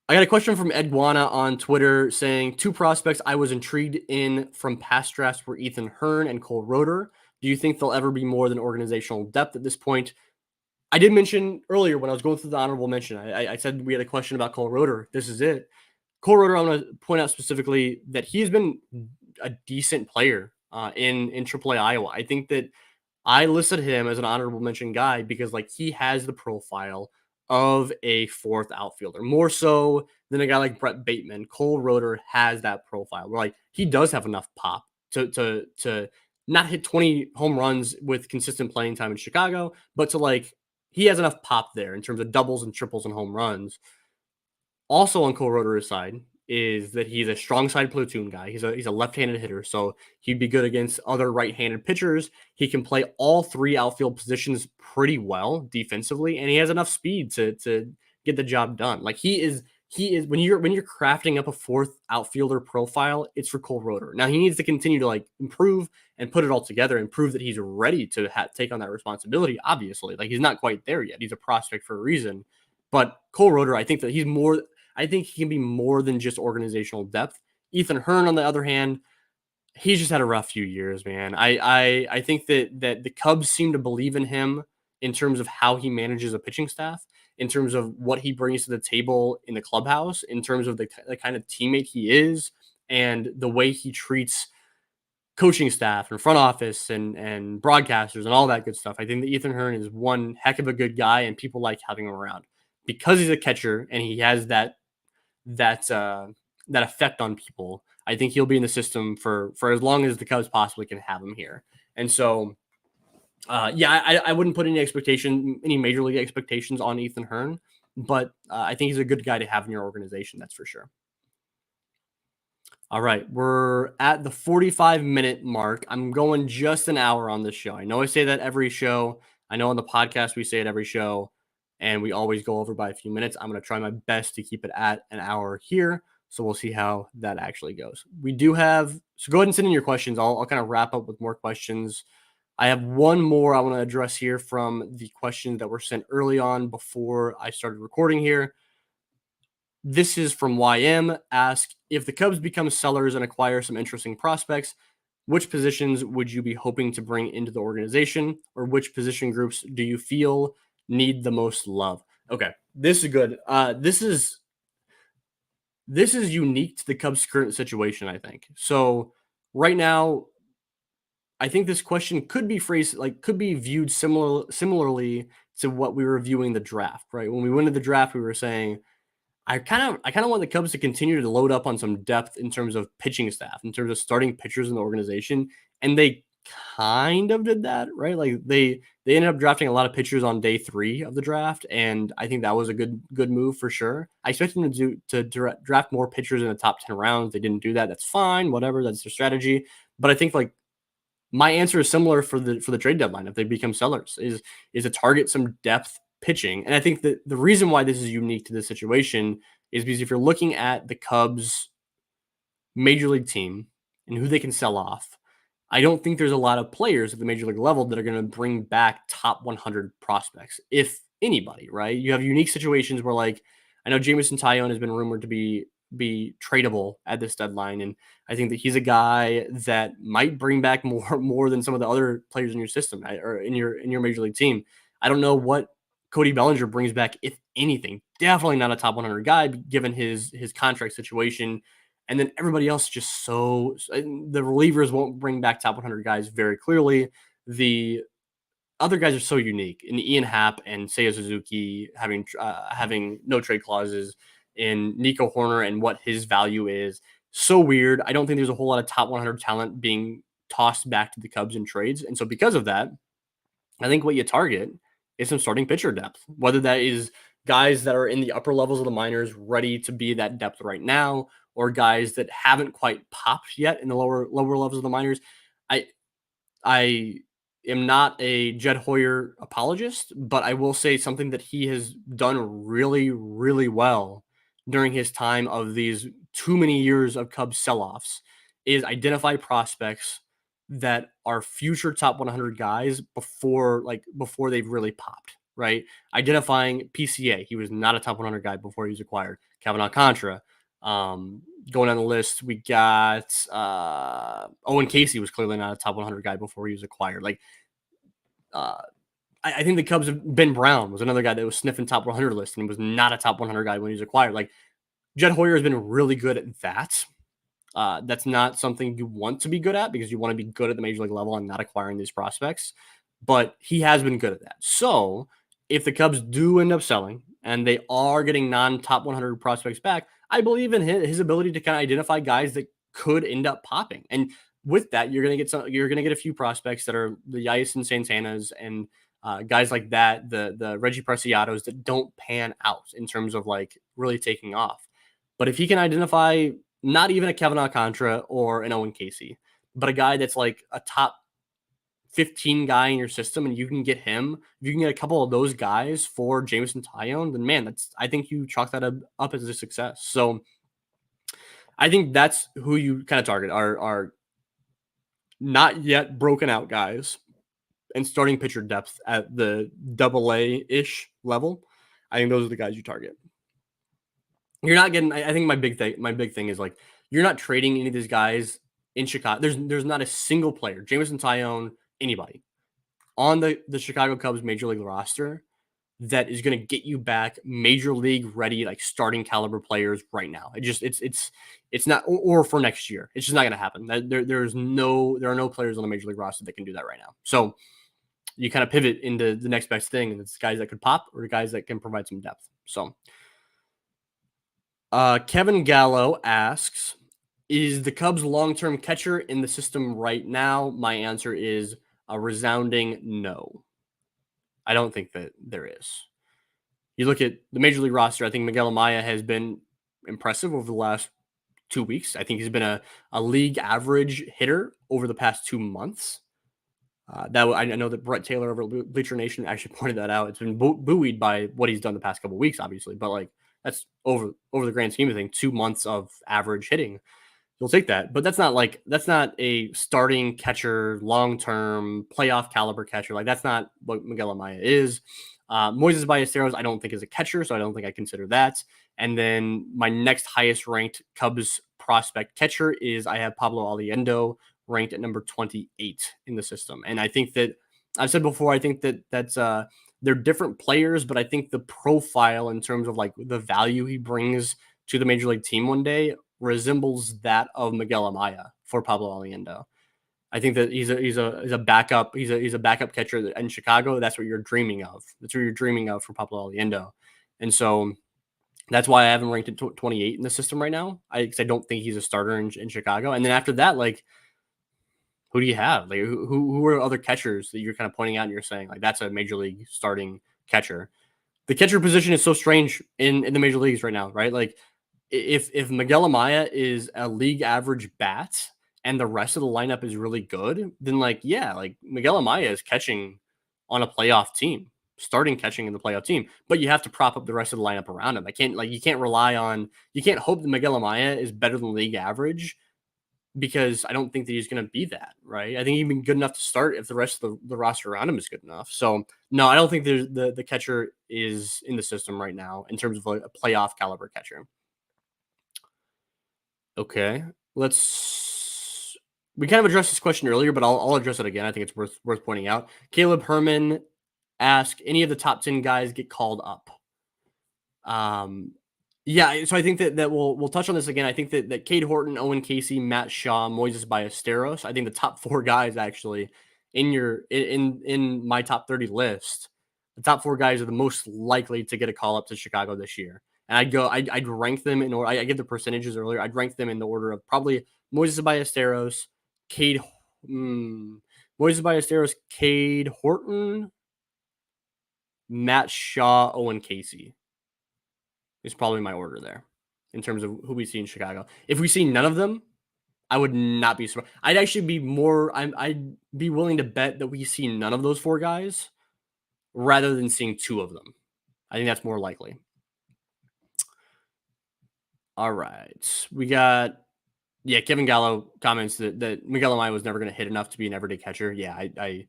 I got a question from Edguana on Twitter saying 2 prospects I was intrigued in from past drafts were Ethan Hearn and Cole Roeder. Do you think they'll ever be more than organizational depth at this point? I did mention earlier when I was going through the honorable mention, I said we had a question about Cole Roeder. This is it. Cole Roeder, I'm going to point out specifically that he has been a decent player in AAA Iowa. I think that I listed him as an honorable mention guy because like he has the profile of a 4th outfielder, more so than a guy like Brett Bateman. Cole Roeder has that profile where like he does have enough pop to not hit 20 home runs with consistent playing time in Chicago, but to like he has enough pop there in terms of doubles and triples and home runs. Also on Cole Roeder's side is that he's a strong side platoon guy. He's a left-handed hitter, so he'd be good against other right-handed pitchers. He can play all 3 outfield positions pretty well defensively, and he has enough speed to get the job done. Like he is when you're crafting up a 4th outfielder profile, it's for Cole Roeder. Now he needs to continue to like improve and put it all together and prove that he's ready to take on that responsibility. Obviously, like he's not quite there yet. He's a prospect for a reason, but Cole Roeder, I think that he's more. I think he can be more than just organizational depth. Ethan Hearn, on the other hand, He's just had a rough few years, man. I think that the Cubs seem to believe in him in terms of how he manages a pitching staff, in terms of what he brings to the table in the clubhouse, in terms of the kind of teammate he is, and the way he treats coaching staff and front office and broadcasters and all that good stuff. I think that Ethan Hearn is one heck of a good guy, and people like having him around because he's a catcher and he has that uh, that effect on people. I think he'll be in the system for as long as the Cubs possibly can have him here. And so, yeah, I wouldn't put any major league expectations on Ethan Hearn, but I think he's a good guy to have in your organization. That's for sure. All right, we're at the 45-minute mark. I'm going just an hour on this show. I know I say that every show. I know on the podcast we say it every show, and we always go over by a few minutes. I'm going to try my best to keep it at an hour here. So we'll see how that actually goes. We do have, so go ahead and send in your questions. I'll kind of wrap up with more questions. I have one more I want to address here from the questions that were sent early on before I started recording here. This is from YM. Ask, if the Cubs become sellers and acquire some interesting prospects, which positions would you be hoping to bring into the organization, or which position groups do you feel need the most love? Okay, this is good. This is unique to the Cubs' current situation, I think. So right now, I think this question could be phrased like could be viewed similarly to what we were viewing the draft, right? When we went to the draft, we were saying I kind of want the Cubs to continue to load up on some depth in terms of pitching staff, in terms of starting pitchers in the organization, and they kind of did that, right? Like they ended up drafting a lot of pitchers on day 3 of the draft, and I think that was a good move for sure. I expected them to draft more pitchers in the top 10 rounds. They didn't do that. That's fine, whatever. That's their strategy. But I think like my answer is similar for the trade deadline if they become sellers is to target some depth pitching. And I think that the reason why this is unique to this situation is because if you're looking at the Cubs major league team and who they can sell off, I don't think there's a lot of players at the major league level that are going to bring back top 100 prospects, if anybody, right? You have unique situations where, like, I know Jameson Taillon has been rumored to be tradable at this deadline, and I think that he's a guy that might bring back more than some of the other players in your system or in your major league team. I don't know what Cody Bellinger brings back, if anything. Definitely not a top 100 guy given his contract situation, and then everybody else just the relievers won't bring back top 100 guys very clearly. The other guys are so unique. In Ian Happ and Seiya Suzuki having no trade clauses, in Nico Horner and what his value is, so weird. I don't think there's a whole lot of top 100 talent being tossed back to the Cubs in trades, and so because of that, I think what you target is some starting pitcher depth, whether that is guys that are in the upper levels of the minors ready to be that depth right now, or guys that haven't quite popped yet in the lower levels of the minors. I I am not a Jed Hoyer apologist, but I will say something that he has done really, really well during his time of these too many years of Cubs sell-offs is identify prospects that are future top 100 guys before they've really popped, right? Identifying PCA, he was not a top 100 guy before he was acquired. Kevin Alcantara, going on the list, we got Owen Casey was clearly not a top 100 guy before he was acquired. Like, uh, I think the Cubs have Ben Brown was another guy that was sniffing top 100 list and was not a top 100 guy when he was acquired. Like, Jed Hoyer has been really good at that. That's not something you want to be good at because you want to be good at the major league level and not acquiring these prospects. But he has been good at that. So if the Cubs do end up selling and they are getting non-top 100 prospects back, I believe in his ability to kind of identify guys that could end up popping. And with that, you're gonna get a few prospects that are the Yasin Santanas and guys like that, the Reggie Preciados that don't pan out in terms of like really taking off. But if he can identify not even a Kevin Alcantara or an Owen Casey, but a guy that's like a top 15 guy in your system and you can get him, if you can get a couple of those guys for Jameson Taillon, then man, I think you chalk that up as a success. So I think that's who you kind of target are not yet broken out guys and starting pitcher depth at the double A-ish level. I think those are the guys you target. You're not getting, I think my big thing is like, you're not trading any of these guys in Chicago. There's not a single player, Jameson Tyone, anybody on the Chicago Cubs major league roster that is going to get you back major league ready, like starting caliber players right now. It's not, or for next year. It's just not going to happen. There are no players on the major league roster that can do that right now. So you kind of pivot into the next best thing, and it's guys that could pop or guys that can provide some depth. So Kevin Gallo asks, is the Cubs long-term catcher in the system right now? My answer is a resounding no. I don't think that there is. You look at the major league roster, I think Miguel Amaya has been impressive over the last 2 weeks. I think he's been a league average hitter over the past 2 months. I know that Brett Taylor over Bleacher Nation actually pointed that out. It's been buoyed by what he's done the past couple of weeks, obviously, but like that's over the grand scheme of things, 2 months of average hitting. You'll take that, but that's not a starting catcher, long-term playoff caliber catcher. Like that's not what Miguel Amaya is. Moises Ballesteros, I don't think is a catcher, so I don't think I consider that. And then my next highest ranked Cubs prospect catcher is I have Pablo Aliendo ranked at number 28 in the system. And I think that I've said before, I think that's they're different players, but I think the profile in terms of like the value he brings to the major league team one day resembles that of Miguel Amaya for Pablo Aliendo. I think that he's a backup. He's a backup catcher in Chicago. That's what you're dreaming of. That's what you're dreaming of for Pablo Aliendo. And so that's why I haven't ranked at 28 in the system right now. Because I don't think he's a starter in Chicago. And then after that, like, who do you have? Like, who are other catchers that you're kind of pointing out and you're saying, like, that's a major league starting catcher? The catcher position is so strange in the major leagues right now, right? Like, if Miguel Amaya is a league average bat and the rest of the lineup is really good, then like, yeah, like Miguel Amaya is catching on a playoff team, starting catching in the playoff team, but you have to prop up the rest of the lineup around him. You can't hope that Miguel Amaya is better than league average because I don't think that he's going to be that, right? I think he'd be good enough to start if the rest of the roster around him is good enough. So no, I don't think there's the catcher is in the system right now in terms of like a playoff caliber catcher. Okay, we kind of addressed this question earlier, but I'll address it again. I think it's worth pointing out. Caleb Herman asked, any of the top 10 guys get called up? Yeah, so I think that we'll touch on this again. I think that Cade Horton, Owen Casey, Matt Shaw, Moises Ballesteros, I think the top 4 guys actually in my top 30 list, the top 4 guys are the most likely to get a call up to Chicago this year. And I'd rank them in order. I give the percentages earlier. I'd rank them in the order of probably Moises Ballesteros, Moises Ballesteros, Cade Horton, Matt Shaw, Owen Casey is probably my order there in terms of who we see in Chicago. If we see none of them, I would not be surprised. I'd actually be I'd be willing to bet that we see none of those 4 guys rather than seeing 2 of them. I think that's more likely. All right. We got, Kevin Gallo comments that Miguel Amaya was never going to hit enough to be an everyday catcher. Yeah, I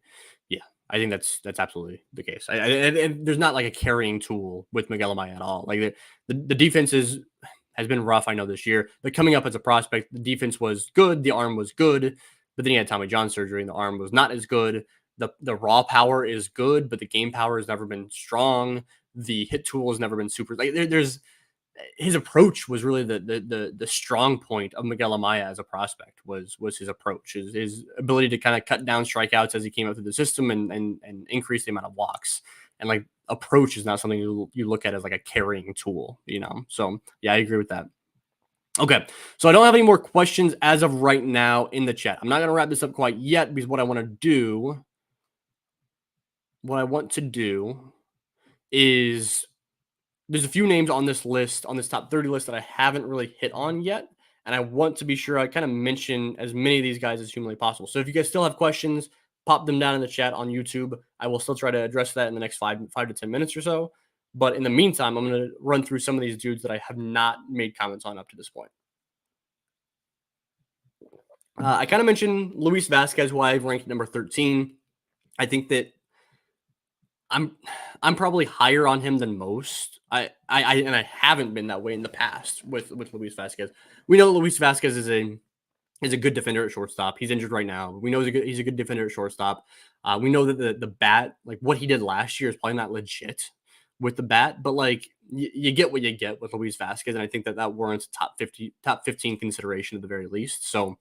think that's absolutely the case. And there's not like a carrying tool with Miguel Amaya at all. Like the defense has been rough, I know, this year. But coming up as a prospect, the defense was good. The arm was good. But then he had Tommy John surgery and the arm was not as good. The raw power is good, but the game power has never been strong. The hit tool has never been super. Like there's his approach was really the strong point of Miguel Amaya as a prospect was his approach, his ability to kind of cut down strikeouts as he came up through the system and increase the amount of walks. And like approach is not something you look at as like a carrying tool, So yeah, I agree with that. Okay, so I don't have any more questions as of right now in the chat. I'm not going to wrap this up quite yet because what I want to do is there's a few names on this list, on this top 30 list that I haven't really hit on yet. And I want to be sure I kind of mention as many of these guys as humanly possible. So if you guys still have questions, pop them down in the chat on YouTube. I will still try to address that in the next 5 to 10 minutes or so. But in the meantime, I'm going to run through some of these dudes that I have not made comments on up to this point. I kind of mentioned Luis Vasquez, who I've ranked number 13. I think that I'm probably higher on him than most. I haven't been that way in the past with Luis Vasquez. We know that Luis Vasquez is a is a good defender at shortstop. He's injured right now. We know he's a good defender at shortstop. We know that the bat, like what he did last year, is probably not legit with the bat, but like you get what you get with Luis Vasquez, and I think that that warrants top 15 consideration at the very least. So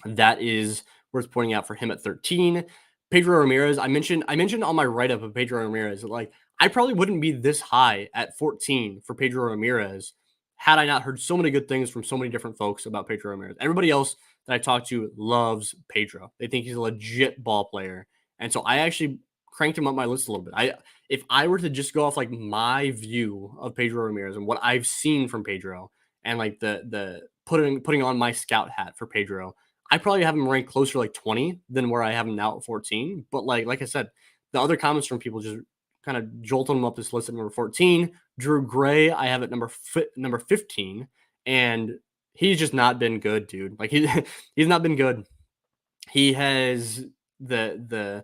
that is worth pointing out for him at 13. Pedro Ramirez, I mentioned on my write up of Pedro Ramirez, like I probably wouldn't be this high at 14 for Pedro Ramirez had I not heard so many good things from so many different folks about Pedro Ramirez. Everybody else that I talked to loves Pedro. They think he's a legit ball player. And so I actually cranked him up my list a little bit. If I were to just go off like my view of Pedro Ramirez and what I've seen from Pedro and like the putting on my scout hat for Pedro, I probably have him ranked closer to like 20 than where I have him now at 14. But like I said, the other comments from people just kind of jolted him up this list at number 14. Drew Gray, I have at number 15, and he's just not been good, dude. Like he's not been good. He has the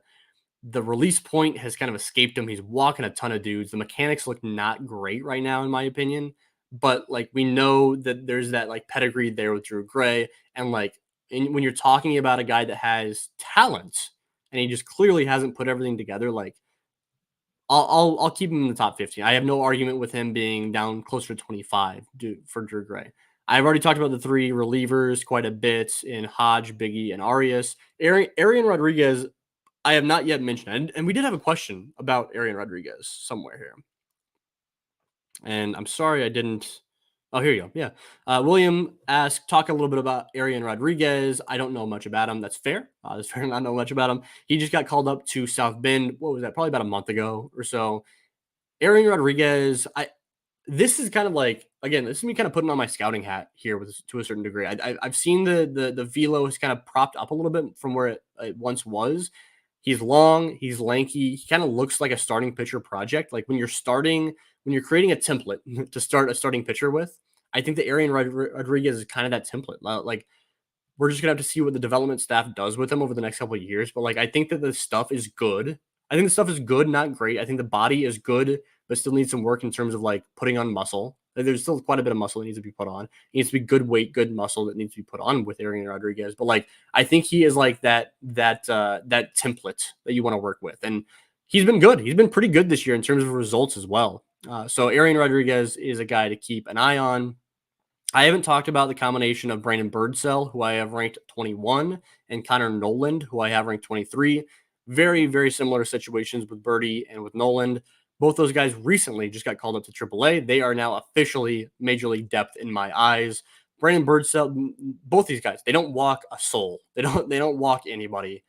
the release point has kind of escaped him. He's walking a ton of dudes. The mechanics look not great right now, in my opinion. But like we know that there's that like pedigree there with Drew Gray, and like when you're talking about a guy that has talent and he just clearly hasn't put everything together, like I'll keep him in the top 15. I have no argument with him being down closer to 25 for Drew Gray. I've already talked about the three relievers quite a bit in Hodge, Biggie, and Arias. Arian Rodriguez, I have not yet mentioned, and we did have a question about Arian Rodriguez somewhere here. And I'm sorry I didn't. Oh, here you go. Yeah. William asked, talk a little bit about Arian Rodriguez. I don't know much about him. That's fair. That's fair. Not know much about him. He just got called up to South Bend. What was that? Probably about a month ago or so. Arian Rodriguez, this is kind of like, again, this is me kind of putting on my scouting hat here with to a certain degree. I've seen the velo has kind of propped up a little bit from where it once was. He's long, he's lanky. He kind of looks like a starting pitcher project. Like when you're creating a template to start a starting pitcher with, I think that Arian Rodriguez is kind of that template. Like we're just gonna have to see what the development staff does with him over the next couple of years. But like I think that the stuff is good. I think the stuff is good, not great. I think the body is good, but still needs some work in terms of like putting on muscle. Like, there's still quite a bit of muscle that needs to be put on. It needs to be good weight, good muscle that needs to be put on with Arian Rodriguez. But like I think he is like that template that you want to work with, and he's been good. He's been pretty good this year in terms of results as well. So Arian Rodriguez is a guy to keep an eye on. I haven't talked about the combination of Brandon Birdsell, who I have ranked 21, and Connor Noland, who I have ranked 23. Very, very similar situations with Birdie and with Noland. Both those guys recently just got called up to AAA. They are now officially major league depth in my eyes. Brandon Birdsell, both these guys, they don't walk a soul. They don't walk anybody.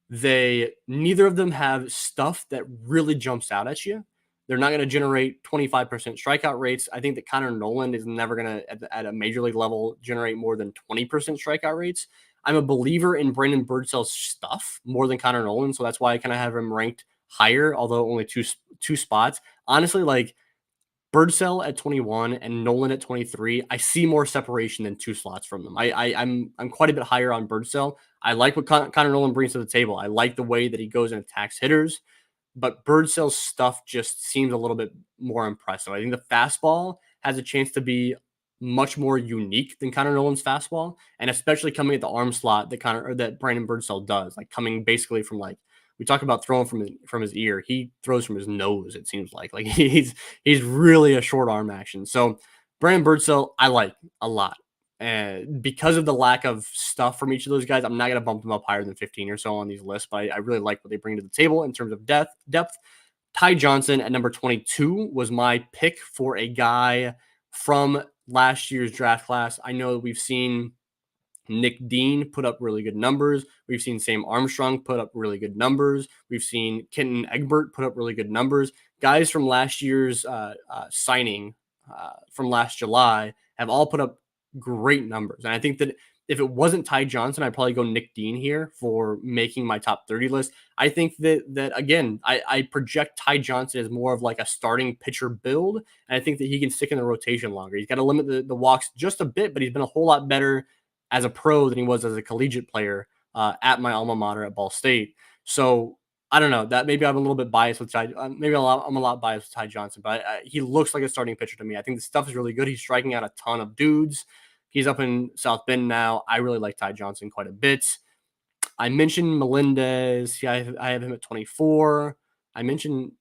They neither of them have stuff that really jumps out at you. They're not going to generate 25% strikeout rates. I think that Connor Noland is never going to, at a major league level, generate more than 20% strikeout rates. I'm a believer in Brandon Birdsell's stuff more than Connor Noland, so that's why I kind of have him ranked higher, although only two spots. Honestly, like Birdsell at 21 and Nolan at 23, I see more separation than two slots from them. I'm quite a bit higher on Birdsell. I like what Connor Nolan brings to the table. I like the way that he goes and attacks hitters, but Birdsell's stuff just seems a little bit more impressive. I think the fastball has a chance to be much more unique than Connor Nolan's fastball, and especially coming at the arm slot that Brandon Birdsell does, like coming basically from like we talk about throwing from his ear. He throws from his nose. It seems like he's really a short arm action. So Brandon Birdsell, I like a lot. And because of the lack of stuff from each of those guys, I'm not going to bump them up higher than 15 or so on these lists, but I really like what they bring to the table in terms of depth. Ty Johnson at number 22 was my pick for a guy from last year's draft class. I know we've seen Nick Dean put up really good numbers. We've seen Sam Armstrong put up really good numbers. We've seen Kenton Egbert put up really good numbers. Guys from last year's signing from last July have all put up great numbers. And I think that if it wasn't Ty Johnson, I'd probably go Nick Dean here for making my top 30 list. I think that again, I project Ty Johnson as more of like a starting pitcher build. And I think that he can stick in the rotation longer. He's got to limit the walks just a bit, but he's been a whole lot better as a pro than he was as a collegiate player at my alma mater at Ball State. So I don't know that maybe I'm a little bit biased with Ty. Maybe I'm a lot biased with Ty Johnson, but he looks like a starting pitcher to me. I think the stuff is really good. He's striking out a ton of dudes. He's up in South Bend now. I really like Ty Johnson quite a bit. I mentioned Melendez. Yeah, I have him at 24. I mentioned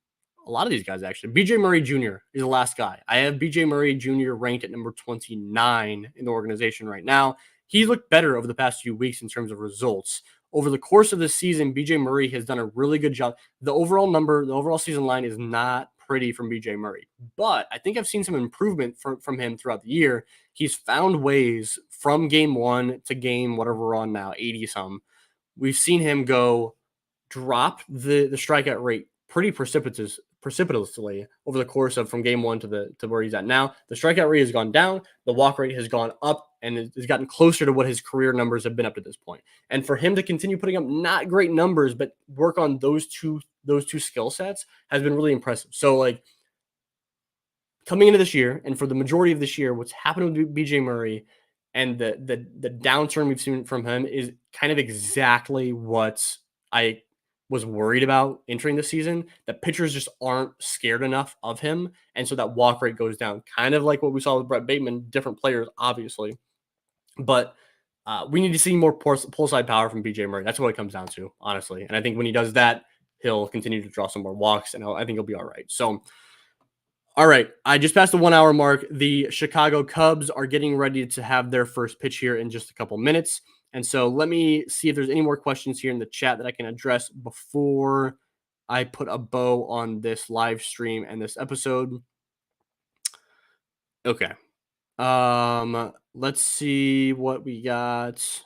a lot of these guys actually. BJ Murray Jr. is the last guy. I have BJ Murray Jr. ranked at number 29 in the organization right now. He looked better over the past few weeks in terms of results. Over the course of the season, BJ Murray has done a really good job. The overall season line is not pretty from BJ Murray, but I think I've seen some improvement from him throughout the year. He's found ways from game one to game whatever we're on now, 80 some. We've seen him go drop the strikeout rate pretty precipitously over the course of from game one to where he's at now. The strikeout rate has gone down, the walk rate has gone up, and it has gotten closer to what his career numbers have been up to this point. And for him to continue putting up not great numbers, but work on those two skill sets has been really impressive. So like coming into this year, and for the majority of this year, what's happened with BJ Murray and the downturn we've seen from him is kind of exactly what I was worried about entering the season. That pitchers just aren't scared enough of him, and so that walk rate goes down, kind of like what we saw with Brett Bateman. Different players, obviously, but we need to see more pull side power from BJ Murray. That's what it comes down to, honestly. And I think when he does that, he'll continue to draw some more walks, and I think he'll be all right. So all right, I just passed the 1 hour mark. The Chicago Cubs are getting ready to have their first pitch here in just a couple minutes. And so let me see if there's any more questions here in the chat that I can address before I put a bow on this live stream and this episode. Okay. Let's see what we got.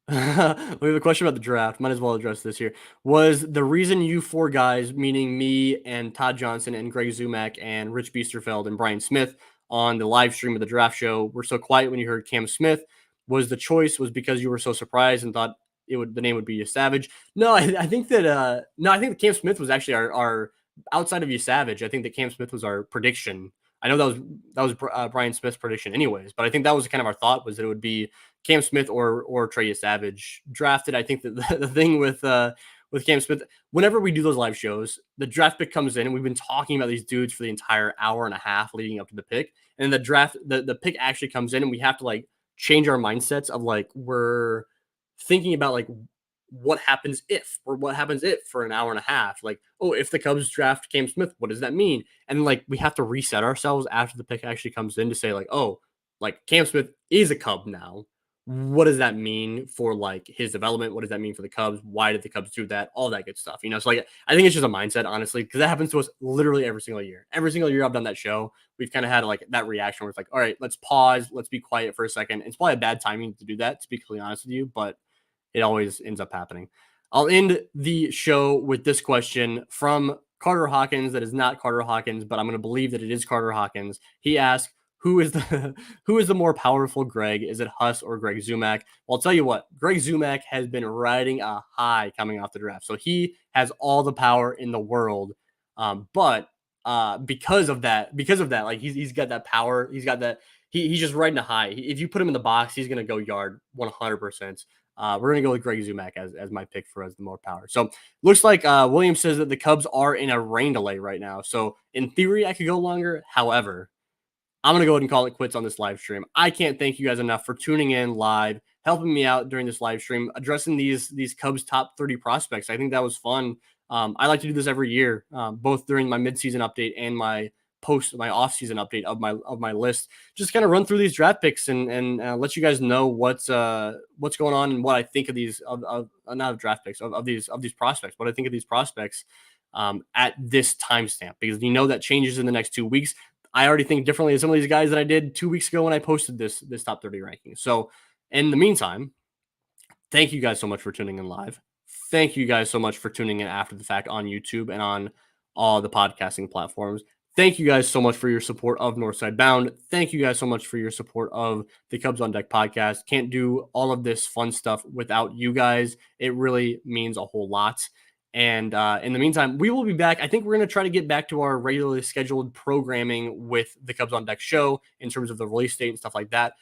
We have a question about the draft. Might as well address this here. Was the reason you four guys, meaning me and Todd Johnson and Greg Zumak and Rich Biesterfeld and Brian Smith on the live stream of the draft show, were so quiet when you heard Cam Smith? Was the choice because you were so surprised and thought the name would be a Savage? No, I think that I think that Cam Smith was actually our outside of you Savage. I think that Cam Smith was our prediction. I know that was Brian Smith's prediction, anyways. But I think that was kind of our thought, was that it would be Cam Smith or Trey Savage drafted. I think that the thing with Cam Smith, whenever we do those live shows, the draft pick comes in, and we've been talking about these dudes for the entire hour and a half leading up to the pick, and the pick actually comes in, and we have to like change our mindsets of like we're thinking about like what happens if for an hour and a half, like, oh, if the Cubs draft Cam Smith, what does that mean? And like we have to reset ourselves after the pick actually comes in to say like, oh, like Cam Smith is a Cub now. What does that mean for like his development? What does that mean for the Cubs? Why did the Cubs do that? All that good stuff, So like, I think it's just a mindset, honestly, because that happens to us literally every single year. Every single year I've done that show, we've kind of had like that reaction where it's like, all right, let's pause, let's be quiet for a second. It's probably a bad timing to do that, to be completely honest with you, but it always ends up happening. I'll end the show with this question from Carter Hawkins. That is not Carter Hawkins, but I'm going to believe that it is Carter Hawkins. He asked, who is the more powerful Greg? Is it Huss or Greg Zumak? Well, I'll tell you what, Greg Zumak has been riding a high coming off the draft. So he has all the power in the world. But because of that, like he's got that power. He's got that. He's just riding a high. If you put him in the box, he's going to go yard 100%. We're going to go with Greg Zumak as my pick for as the more power. So looks like William says that the Cubs are in a rain delay right now. So in theory, I could go longer. However, I'm going to go ahead and call it quits on this live stream. I can't thank you guys enough for tuning in live, helping me out during this live stream, addressing these Cubs top 30 prospects. I think that was fun. I like to do this every year, both during my midseason update and my off-season update of my list. Just kind of run through these draft picks and let you guys know what's going on and what I think of these not draft picks of these prospects. What I think of these prospects at this timestamp, because that changes in the next 2 weeks. I already think differently of some of these guys than I did 2 weeks ago when I posted this top 30 ranking. So in the meantime, thank you guys so much for tuning in live. Thank you guys so much for tuning in after the fact on YouTube and on all the podcasting platforms. Thank you guys so much for your support of Northside Bound. Thank you guys so much for your support of the Cubs on Deck podcast. Can't do all of this fun stuff without you guys. It really means a whole lot. And in the meantime, we will be back. I think we're going to try to get back to our regularly scheduled programming with the Cubs on Deck show in terms of the release date and stuff like that.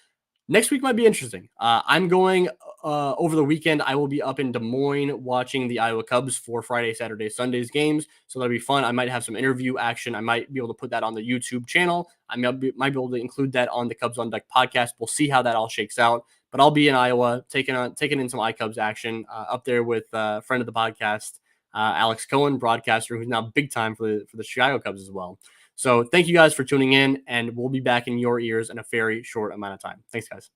Next week might be interesting. I'm going over the weekend, I will be up in Des Moines watching the Iowa Cubs for Friday, Saturday, Sundays games. So that'll be fun. I might have some interview action. I might be able to put that on the YouTube channel. I might be able to include that on the Cubs on Deck podcast. We'll see how that all shakes out. But I'll be in Iowa taking in some iCubs action up there with a friend of the podcast, Alex Cohen, broadcaster, who's now big time for the Chicago Cubs as well. So thank you guys for tuning in, and we'll be back in your ears in a very short amount of time. Thanks, guys.